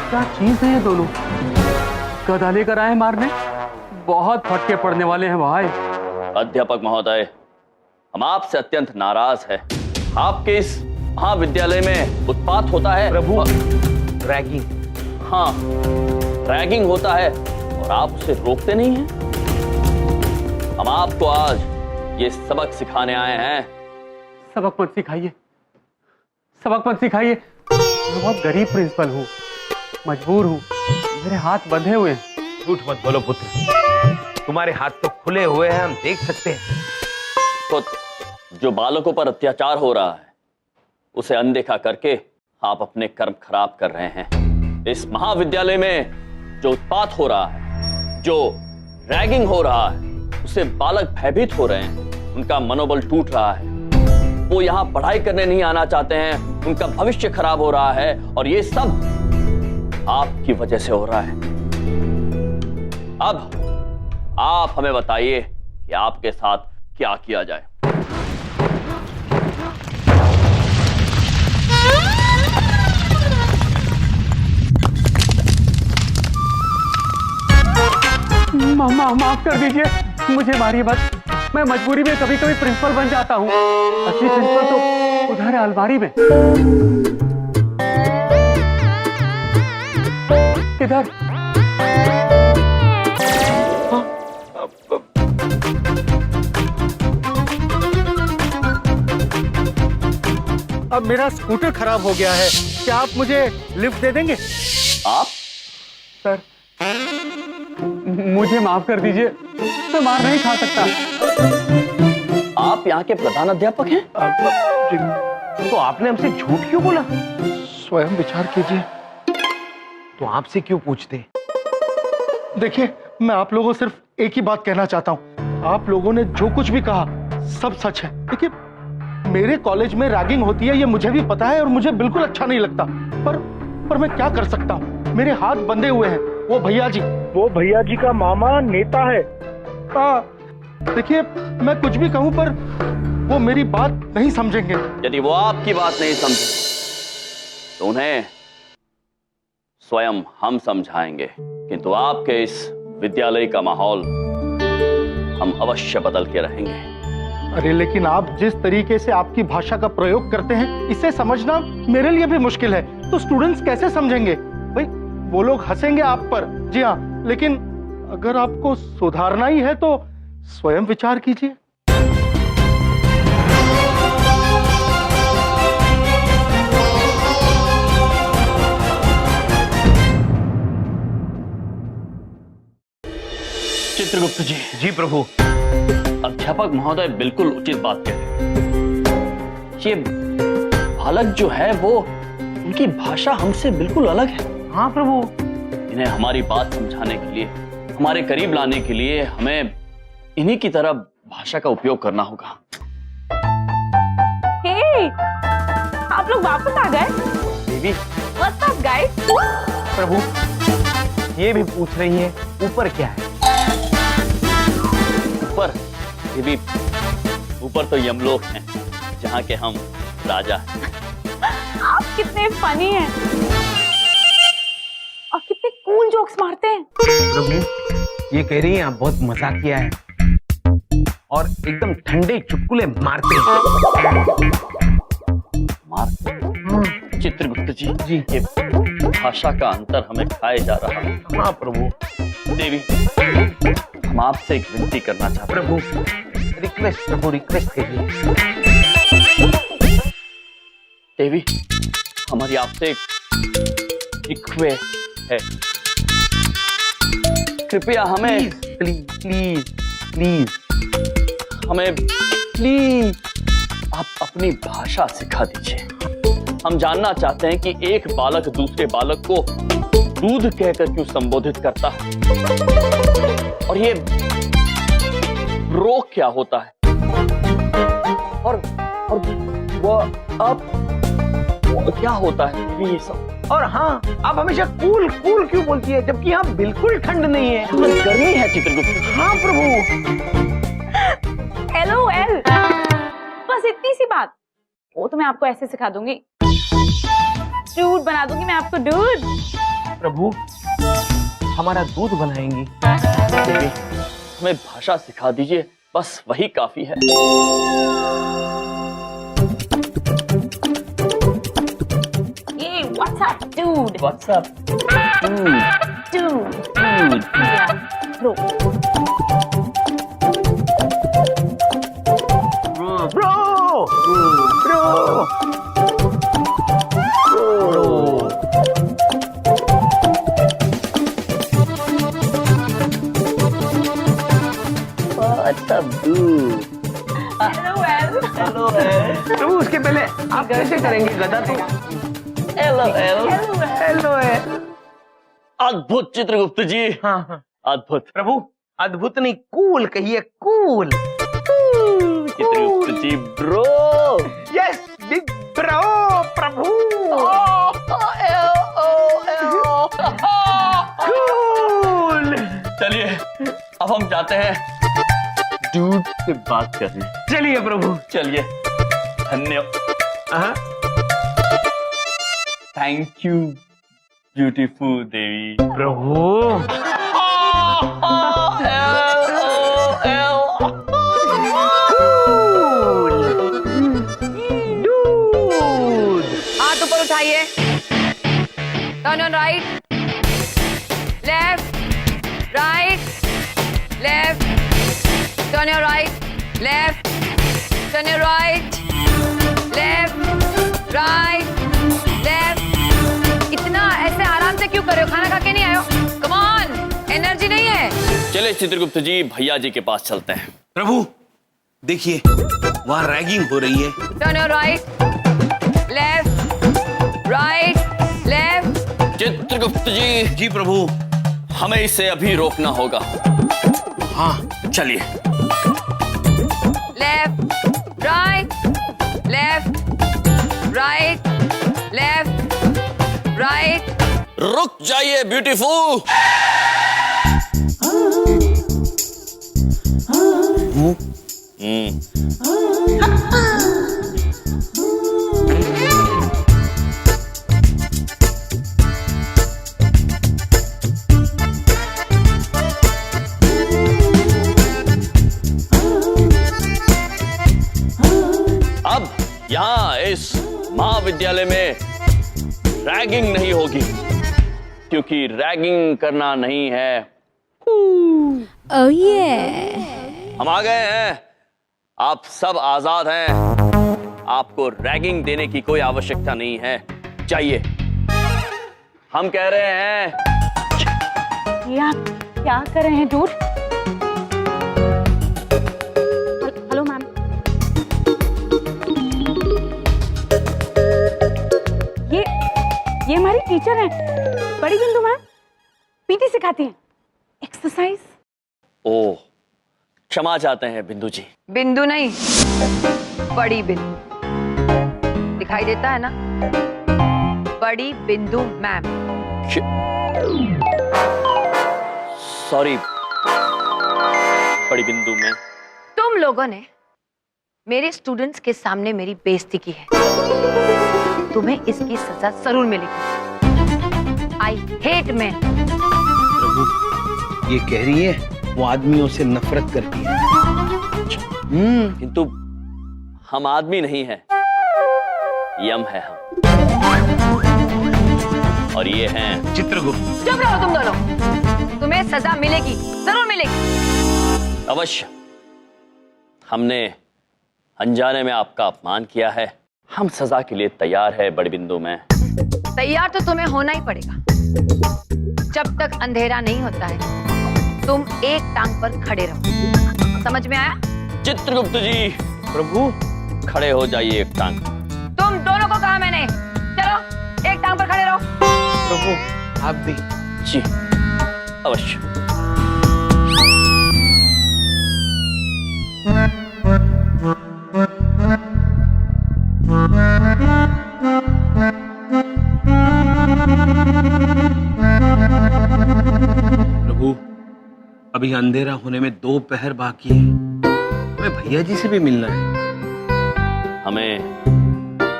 क्या चीज है ये दोनों? गधा लेकर आए मारने? बहुत फटके पड़ने वाले हैं भाई। अध्यापक महोदय, हम आपसे अत्यंत नाराज हैं। आपके इस महाविद्यालय में उत्पात होता है। प्रभु, रैगिंग। हाँ, रैगिंग होता है और आप उसे रोकते नहीं हैं। हम आपको आज ये सबक सिखाने आए हैं। सबक मत सिखाइए, सबक मत सिखाइए। मैं बहुत गरीब प्रिंसिपल हूँ, मजबूर हूँ, मेरे हाथ बंधे हुए हैं। झूठ मत बोलो पुत्र, तुम्हारे हाथ तो खुले हुए हैं, हम देख सकते हैं। तो जो बालकों पर अत्याचार हो रहा है उसे अनदेखा करके आप अपने कर्म खराब कर रहे हैं। इस महाविद्यालय में जो उत्पात हो रहा है, जो रैगिंग हो रहा है, उससे बालक भयभीत हो रहे हैं, उनका मनोबल टूट रहा है, वो यहाँ पढ़ाई करने नहीं आना चाहते हैं, उनका भविष्य खराब हो रहा है, और ये सब आपकी वजह से हो रहा है। अब आप हमें बताइए कि आपके साथ क्या किया जाए। माफ कर दीजिए, मुझे मारिए मत। मैं मजबूरी में कभी कभी प्रिंसिपल बन जाता हूँ। असली प्रिंसिपल तो उधर है अलमारी में। किधर? अब मेरा स्कूटर खराब हो गया है, क्या आप मुझे लिफ्ट दे देंगे? आप? सर, मुझे माफ कर दीजिए, मैं मार नहीं खा सकता। आप यहाँ के प्रधान अध्यापक हैं? तो आपने हमसे झूठ क्यों बोला? स्वयं विचार कीजिए। तो आपसे क्यों पूछते? देखिए, मैं आप लोगों को सिर्फ एक ही बात कहना चाहता हूँ। आप लोगों ने जो कुछ भी कहा सब सच है। देखिए, मेरे कॉलेज में रैगिंग होती है, ये मुझे भी पता है और मुझे बिल्कुल अच्छा नहीं लगता। पर मैं क्या कर सकता हूँ, मेरे हाथ बंधे हुए हैं। वो भैया जी का मामा नेता है। देखिए, मैं कुछ भी कहूँ पर वो मेरी बात नहीं समझेंगे। यदि वो आपकी बात नहीं समझे तो उन्हें स्वयं हम समझाएंगे, किंतु आपके इस विद्यालय का माहौल हम अवश्य बदल के रहेंगे। अरे लेकिन आप जिस तरीके से आपकी भाषा का प्रयोग करते हैं, इसे समझना मेरे लिए भी मुश्किल है। तो स्टूडेंट्स कैसे समझेंगे? भाई, वो लोग हंसेंगे आप पर, जी हाँ, लेकिन अगर आपको सुधारना ही है तो स्वयं विचार कीजिए। चित्रगुप्त जी। जी प्रभु। अध्यापक महोदय बिल्कुल उचित बात कह रहे हैं। ये बालक जो है वो, उनकी भाषा हमसे बिल्कुल अलग है। हाँ प्रभु। इन्हें हमारी बात समझाने के लिए, हमारे करीब लाने के लिए हमें इन्हीं की तरह भाषा का उपयोग करना होगा। हे, आप लोग वापस आ गए? देवी, व्हाट्स अप गाइस? प्रभु, ये भी पूछ रही है ऊपर क्या है? ऊपर? देवी, ऊपर तो यमलोक हैं, जहाँ के हम राजा हैं। आप कितने फनी हैं और कितने कूल जोक्स मारते हैं। प्रभु, ये कह रही हैं आप बहुत मजाक किया है और एकदम ठंडे चुटकुले मारते हैं। मारते? चित्रगुप्त जी, ये भाषा का अंतर हमें खाए जा रहा है। हाँ प्रभु। देवी, हम आपसे एक विनती करना चाहते हैं। प्रभु रिक्वेस्ट, प्रभु रिक्वेस्ट कीजिए। देवी, हमारी आपसे एक रिक्वेस्ट है, कृपया हमें प्लीज प्लीज प्लीज हमें प्लीज आप अपनी भाषा सिखा दीजिए। हम जानना चाहते हैं कि एक बालक दूसरे बालक को दूध कहकर क्यों संबोधित करता है, और ये रोग क्या होता है, और वो अब क्या होता है ये सब। और हाँ, आप हमेशा कूल कूल क्यों बोलती है, जबकि यहाँ बिल्कुल ठंड नहीं है, गर्मी है चित्रगुप्त। हाँ प्रभु। LOL, बस इतनी सी बात। वो तो मैं आपको ऐसे सिखा दूंगी, डूड बना दूंगी मैं आपको, डूड। प्रभु हमारा दूध बनाएंगी। देवी, हमें भाषा सिखा दीजिए, बस वही काफी है। ये WhatsApp dude, WhatsApp dude, bro bro bro प्रभु उसके पहले आप कैसे करेंगे गदा? तो हेलो अद्भुत चित्रगुप्त जी। हाँ हाँ अद्भुत। प्रभु, अद्भुत नहीं, कूल कहिए, कूल। चित्रगुप्त जी ब्रो। यस बिग ब्रो प्रभु। कूल। चलिए अब हम जाते हैं डूड से बात करने। चलिए प्रभु, चलिए। धन्यवाद। थैंक यू ब्यूटीफुल देवी। प्रभु हाथ ऊपर उठाइए। Turn on right, left, right, left, turn your right, left, turn your right, left, right, left. इतना ऐसे आराम से क्यों कर रहे हो? खाना खा के नहीं आए हो? कम ऑन, एनर्जी नहीं है। चले चित्रगुप्त जी, भैया जी के पास चलते हैं। प्रभु देखिए, वहाँ रैगिंग हो रही है। Turn your right, left, right, left. Chitragupta ji. जी प्रभु। हमें इसे अभी रोकना होगा। हाँ चलिए। Left, right, left, right, left, right. रुक जाइए ब्यूटीफुल। अब यहाँ इस महाविद्यालय में रैगिंग नहीं होगी, क्योंकि रैगिंग करना नहीं है। Oh yeah. हम आ गए हैं, आप सब आजाद हैं, आपको रैगिंग देने की कोई आवश्यकता नहीं है। जाइए। हम कह रहे हैं। ये आप क्या कर रहे हैं डूड? हेलो मैम, ये हमारी टीचर हैं, बड़ी बिंदु मैम। पीटी सिखाती हैं, एक्सरसाइज। ओह, क्षमा चाहते हैं बिंदु जी। बिंदु नहीं, बड़ी बिंदु। दिखाई देता है ना? बड़ी बिंदु मैम। सॉरी बड़ी बिंदु मैम। तुम लोगों ने मेरे स्टूडेंट्स के सामने मेरी बेइज्जती की है, तुम्हें इसकी सजा जरूर मिलेगी। I hate man. प्रभु ये कह रही है वो आदमियों से नफरत करती है। किंतु हम आदमी नहीं हैं, यम है हम, और ये हैं चित्रगुप्त। चुप रहो तुम दोनों, तुम्हें सजा मिलेगी, जरूर मिलेगी। अवश्य। हमने अनजाने में आपका अपमान किया है। हम सजा के लिए तैयार है बड़े बिंदु में। तैयार तो तुम्हें होना ही पड़ेगा। जब तक अंधेरा नहीं होता है तुम एक टांग पर खड़े रहो। समझ में आया? चित्रगुप्त जी। प्रभु खड़े हो जाइए एक टांग। तुम दोनों को कहा मैंने, चलो एक टांग पर खड़े रहो। प्रभु आप भी। जी अवश्य। प्रभु अभी अंधेरा होने में 2 पहर बाकी है। हमें भैया जी से भी मिलना है। हमें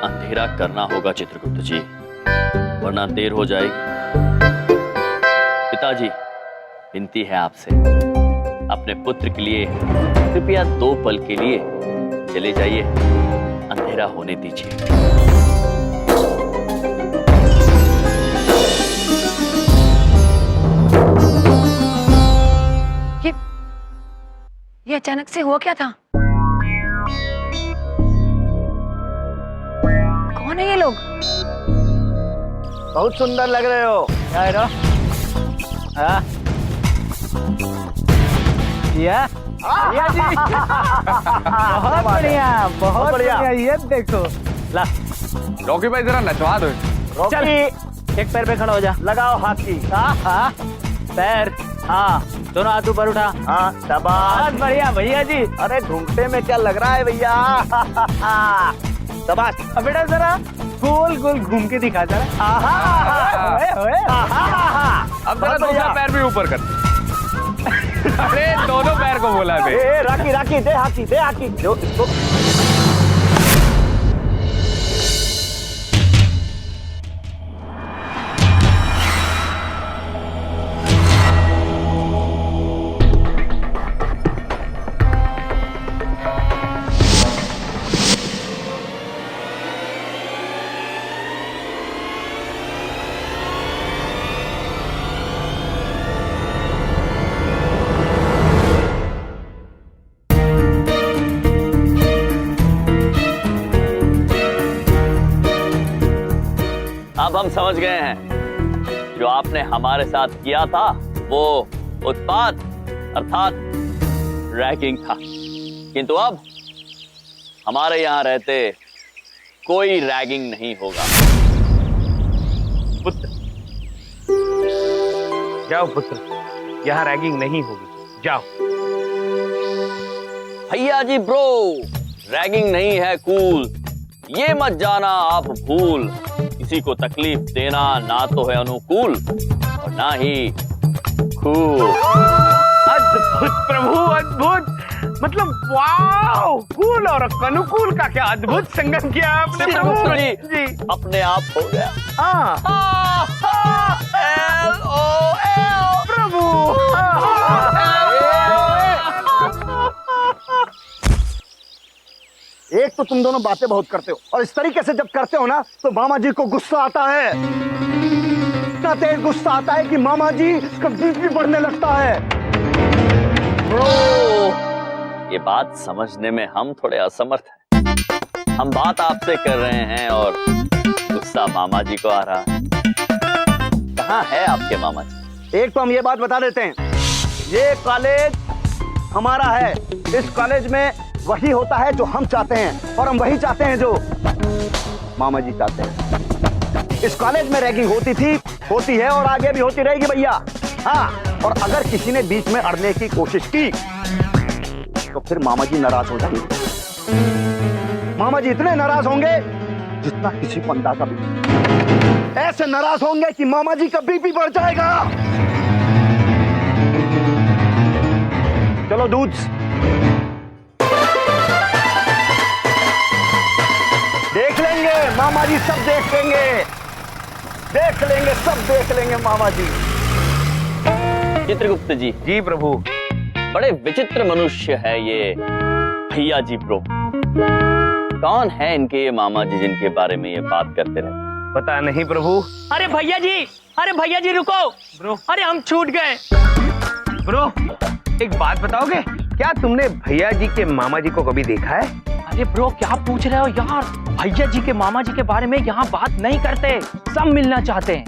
अंधेरा करना होगा चित्रगुप्त जी, वरना देर हो जाएगी। पिताजी विनती है आपसे, अपने पुत्र के लिए कृपया 2 पल के लिए चले जाइए, अंधेरा होने दीजिए। ये अचानक से हुआ क्या था? कौन है ये लोग? बहुत सुंदर लग रहे हो। क्या है रो? हाँ? या? या जी। बहुत बढ़िया, बहुत बढ़िया। ये देखो। ला। रॉकी भाई जरा नचवा दो। चल, एक पैर पे खड़ा हो जा। लगाओ हाथी। हाँ, पैर। हाँ, दोनों हाथ ऊपर उठा। हाँ, शाबाश। बहुत बढ़िया भैया जी। अरे घूमते में क्या लग रहा है भैया? शाबाश। अब बेटा जरा गोल गोल घूम के दिखा जरा। अब जरा दूसरा पैर भी ऊपर कर। अरे दोनों पैर को बोला बे। राखी राखी दे हाथी, दे हाथी। जो इसको अब हम समझ गए हैं, जो आपने हमारे साथ किया था वो उत्पात अर्थात रैगिंग था, किंतु अब हमारे यहाँ रहते कोई रैगिंग नहीं होगा। पुत्र जाओ, पुत्र यहाँ रैगिंग नहीं होगी, जाओ। भैया जी ब्रो, रैगिंग नहीं है कूल, ये मत जाना आप भूल। किसी को तकलीफ देना ना तो है अनुकूल और ना ही कूल। अद्भुत प्रभु, अद्भुत। मतलब वाओ, कूल और अनुकूल का क्या अद्भुत संगम किया आपने प्रभु जी। अपने आप हो गया। LOL प्रभु। एक तो तुम दोनों बातें बहुत करते हो, और इस तरीके से जब करते हो ना तो मामा जी को गुस्सा आता है। इतना तेज गुस्सा आता है कि मामा जी का बीपी बढ़ने लगता है। ये बात समझने में हम थोड़े असमर्थ हैं। हम बात आपसे कर रहे हैं और गुस्सा मामा जी को आ रहा है। कहाँ है आपके मामा जी? एक तो हम ये बात बता देते हैं, ये कॉलेज हमारा है। इस कॉलेज में वही होता है जो हम चाहते हैं, और हम वही चाहते हैं जो मामा जी चाहते हैं। इस कॉलेज में रैगिंग होती थी, होती है और आगे भी होती रहेगी भैया। हाँ, और अगर किसी ने बीच में अड़ने की कोशिश की तो फिर मामा जी नाराज हो जाएंगे। मामा जी इतने नाराज होंगे जितना किसी को अंदाजा भी। ऐसे नाराज होंगे कि मामा जी का बीपी बढ़ जाएगा। चलो दूध। देख लेंगे मामा जी, सब देख लेंगे, देख लेंगे, सब देख लेंगे मामा जी। चित्रगुप्त जी। जी प्रभु। बड़े विचित्र मनुष्य है ये भैया जी ब्रो। कौन है इनके ये मामा जी जिनके बारे में ये बात करते रहे? पता नहीं प्रभु। अरे भैया जी रुको ब्रो। अरे हम छूट गए ब्रो, एक बात बताओगे, क्या तुमने भैया जी के मामा जी को कभी देखा है? अरे ब्रो क्या पूछ रहे हो यार, भैया जी के मामा जी के बारे में यहाँ बात नहीं करते। सब मिलना चाहते हैं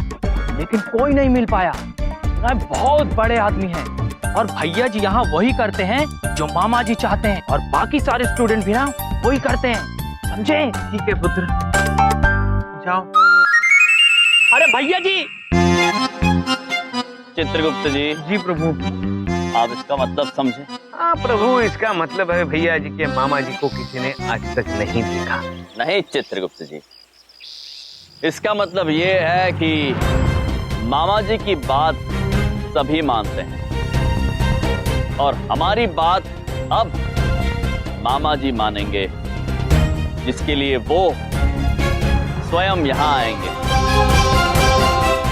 लेकिन कोई नहीं मिल पाया। वह बहुत बड़े आदमी हैं और भैया जी यहाँ वही करते हैं जो मामा जी चाहते हैं और बाकी सारे स्टूडेंट भी ना वही करते हैं, समझे? ठीक है पुत्र, जाओ। अरे भैया जी। चित्रगुप्त जी। जी प्रभु। आप इसका मतलब समझे? हाँ प्रभु, इसका मतलब है भैया जी के मामा जी को किसी ने आज तक नहीं देखा। नहीं चित्रगुप्त जी, इसका मतलब ये है कि मामा जी की बात सभी मानते हैं और हमारी बात अब मामा जी मानेंगे, जिसके लिए वो स्वयं यहाँ आएंगे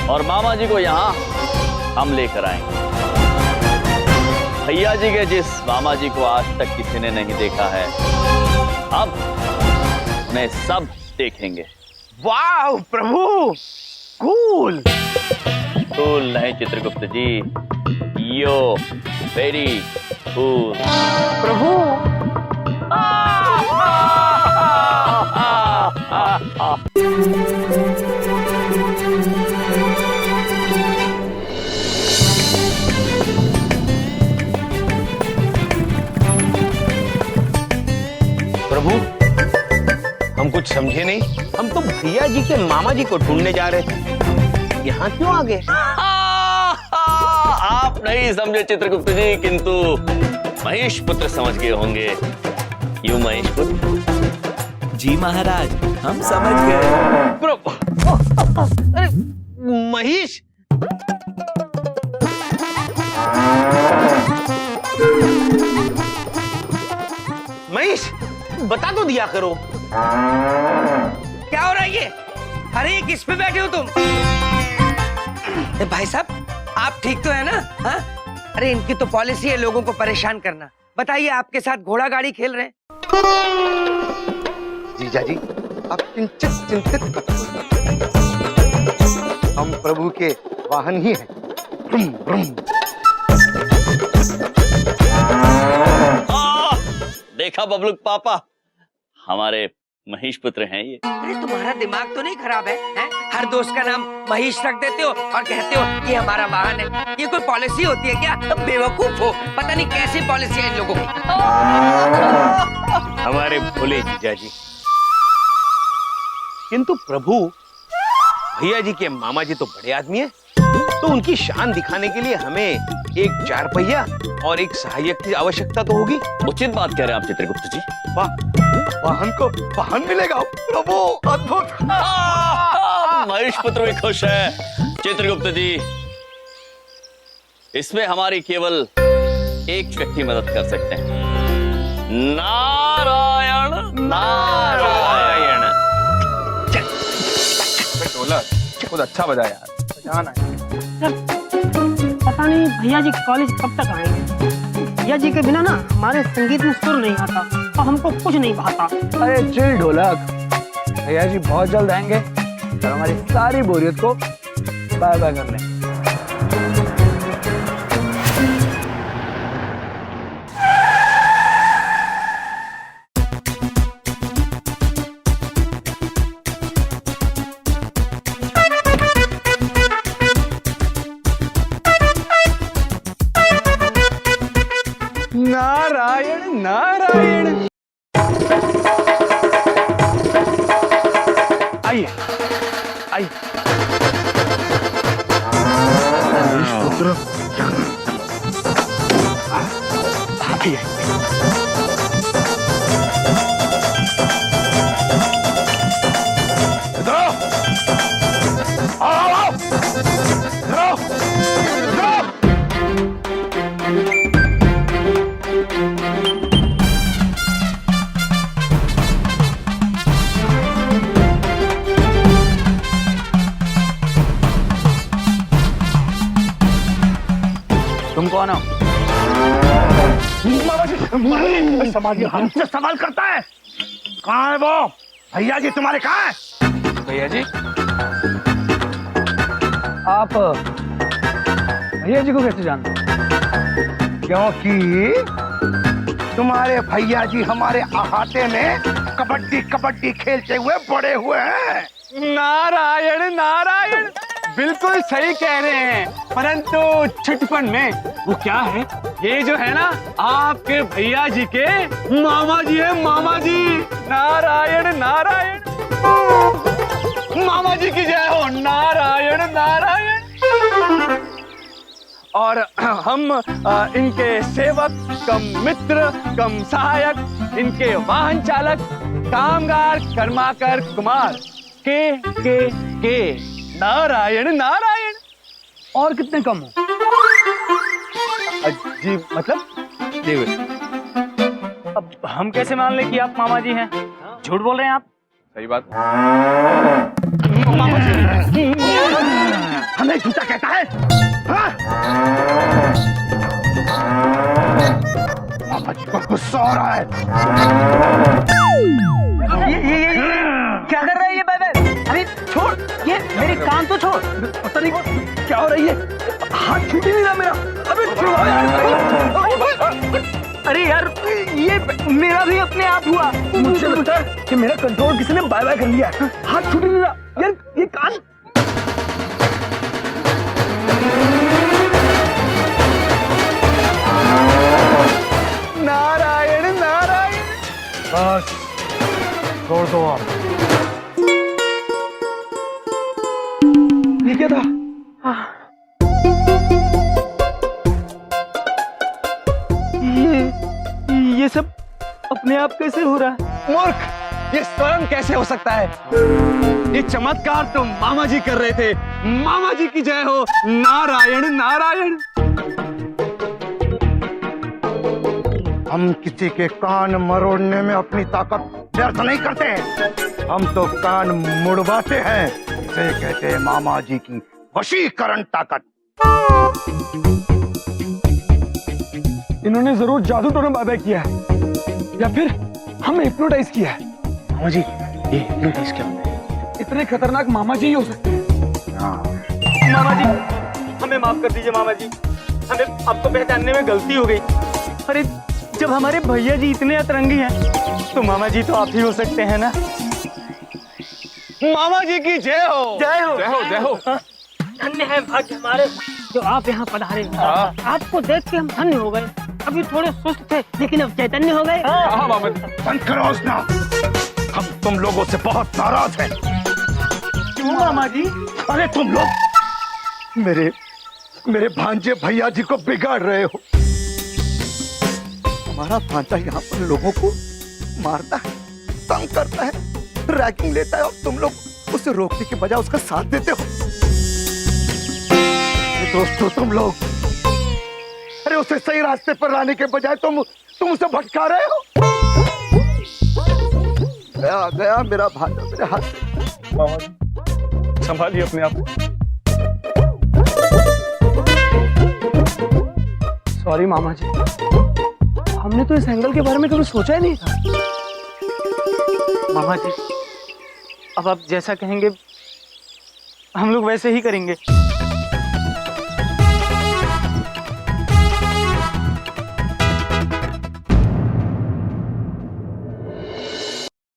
और मामा जी को यहाँ हम लेकर आएंगे। भैया जी के जिस मामा जी को आज तक किसी ने नहीं देखा है, अब उन्हें सब देखेंगे। वाह प्रभु, कूल। कूल नहीं चित्रगुप्त जी, यो वेरी कूल। प्रभु प्रभु, हम कुछ समझे नहीं। हम तो भैया जी के मामा जी को ढूंढने जा रहे थे, यहाँ क्यों आ गए? आप नहीं समझे चित्रगुप्त जी, किंतु महेश पुत्र समझ गए होंगे। क्यों महेश पुत्र? जी महाराज, हम समझ गए। अरे महेश, महेश बता तो दिया करो। क्या हो रहा है ये? अरे किस पे बैठे हो तुम? भाई साहब आप ठीक तो है ना? हाँ? अरे इनकी तो पॉलिसी है लोगों को परेशान करना। बताइए, आपके साथ घोड़ा गाड़ी खेल रहे हैं। जीजा जी आप किंचित चिंतित मत हो। हम प्रभु के वाहन ही हैं। ब्रुम, ब्रुम। देखा बबलू पापा, हमारे महेश पुत्र हैं ये। अरे तुम्हारा दिमाग तो नहीं खराब है, हैं? हर दोस्त का नाम महेश रख देते हो और कहते हो ये हमारा वाहन है। ये कोई पॉलिसी होती है क्या? बेवकूफ हो, पता नहीं कैसी पॉलिसी है इन लोगों की। हमारे भोले जीजा जी। किंतु प्रभु, भैया जी के मामा जी तो बड़े आदमी हैं, तो उनकी शान दिखाने के लिए हमें एक 4 पहिया और एक सहायक की आवश्यकता तो होगी। उचित बात कह रहे हैं आप चित्रगुप्त जी। वाहन को वाहन मिलेगा प्रभु, अद्भुत। महेश पुत्र भी खुश है। चित्रगुप्त जी, इसमें हमारी केवल एक व्यक्ति मदद कर सकते हैं। नारायण नारायण। बहुत अच्छा बजा यार, बजाना है। पता नहीं भैया जी कॉलेज कब तक आएंगे। भैया जी के बिना ना हमारे संगीत में सुर नहीं आता और हमको कुछ नहीं भाता। अरे चिल ढोलक, भैया जी बहुत जल्द आएंगे और हमारी सारी बोरियत को बाय बाय कर लेंगे। नारायण नारायण। आइए आइए। पुत्र आइए। इधर आओ, आओ, आओ, इधर आओ, इधर आओ। तुम कौन हो? समाज हमसे सवाल करता है। कहाँ है वो? भैया जी तुम्हारे कहाँ है? भैया जी, आप भैया जी को कैसे जानते हो? क्योंकि तुम्हारे भैया जी हमारे अहाते में कबड्डी कबड्डी खेलते हुए बड़े हुए हैं। नारायण नारायण, बिल्कुल सही कह रहे हैं, परंतु छुटपन में वो क्या है, ये जो है ना आपके भैया जी के मामा जी है, मामा जी। नारायण नारायण, मामा जी की जय हो। नारायण नारायण। और हम इनके सेवक कम मित्र कम सहायक, इनके वाहन चालक कामगार कर्माकर कुमार के नारायण नारायण। और कितने कम हो? जी मतलब अब हम कैसे मान ले कि आप मामा जी हैं? झूठ बोल रहे हैं आप। सही बात। हमें झूठा कहता है, हाँ? मामा जी को गुस्सा आ रहा है। ये क्या कर रहा है ये बाबा? अरे छोड़, ये मेरे कान तो छोड़। पता नहीं क्या हो रही है, हाथ छूट ही नहीं रहा मेरा। अबे छुड़वाओ यार। अरे यार ये मेरा भी अपने आप हुआ। मुझे लगता है कि मेरा कंट्रोल किसी ने बाय बाय कर लिया है। हाथ छूट ही नहीं रहा यार, ये कान। नारायण नारायण। बस छोड़ दो आप। ये क्या था? ये सब अपने आप कैसे हो रहा है? मूर्ख, ये स्वयं कैसे हो सकता है? ये चमत्कार तो मामा जी कर रहे थे। मामा जी की जय हो। नारायण नारायण। हम किसी के कान मरोड़ने में अपनी ताकत व्यर्थ नहीं करते हैं, हम तो कान मुड़वाते हैं। इसे कहते हैं मामा जी की वशीकरण ताकत। इन्होंने जरूर जादू टोना बाय बाय किया है, या फिर हमें हिप्नोटाइज किया है। मामा जी, ये हिप्नोटाइज क्या होता है? इतने खतरनाक मामा जी ही हो सकते हैं। मामा जी हमें माफ कर दीजिए मामा जी, हमें आपको पहचानने में गलती हो गई। अरे जब हमारे भैया जी इतने अतरंगी हैं तो मामा जी तो आप ही हो सकते हैं ना। मामा जी की जय हो। जय हो जय हो जय हो। धन्य है भाग्य हमारे जो आप यहाँ पधारे। आपको देख के हम धन्य हो गए। अभी थोड़े सुस्त थे लेकिन अब चैतन्य हो गए। हाँ मामा जी। बंद करो ना, हम तुम लोगों से बहुत नाराज हैं। क्यों मामा जी? अरे तुम लोग मेरे भांजे भैया जी को बिगाड़ रहे हो। हमारा भांजा यहाँ पर लोगों को मारता है, तंग करता है, रैगिंग लेता है, और तुम लोग उसे रोकने के बजाय उसका साथ देते हो। दोस्तों तुम लोग, अरे उसे सही रास्ते पर लाने के बजाय तुम उसे भटका रहे हो। गया गया मेरा भांजा मेरे हाथ से। मामा जी संभालिए अपने आप। सॉरी मामा जी, हमने तो इस एंगल के बारे में कभी सोचा ही नहीं था। मामा जी अब आप जैसा कहेंगे हम लोग वैसे ही करेंगे।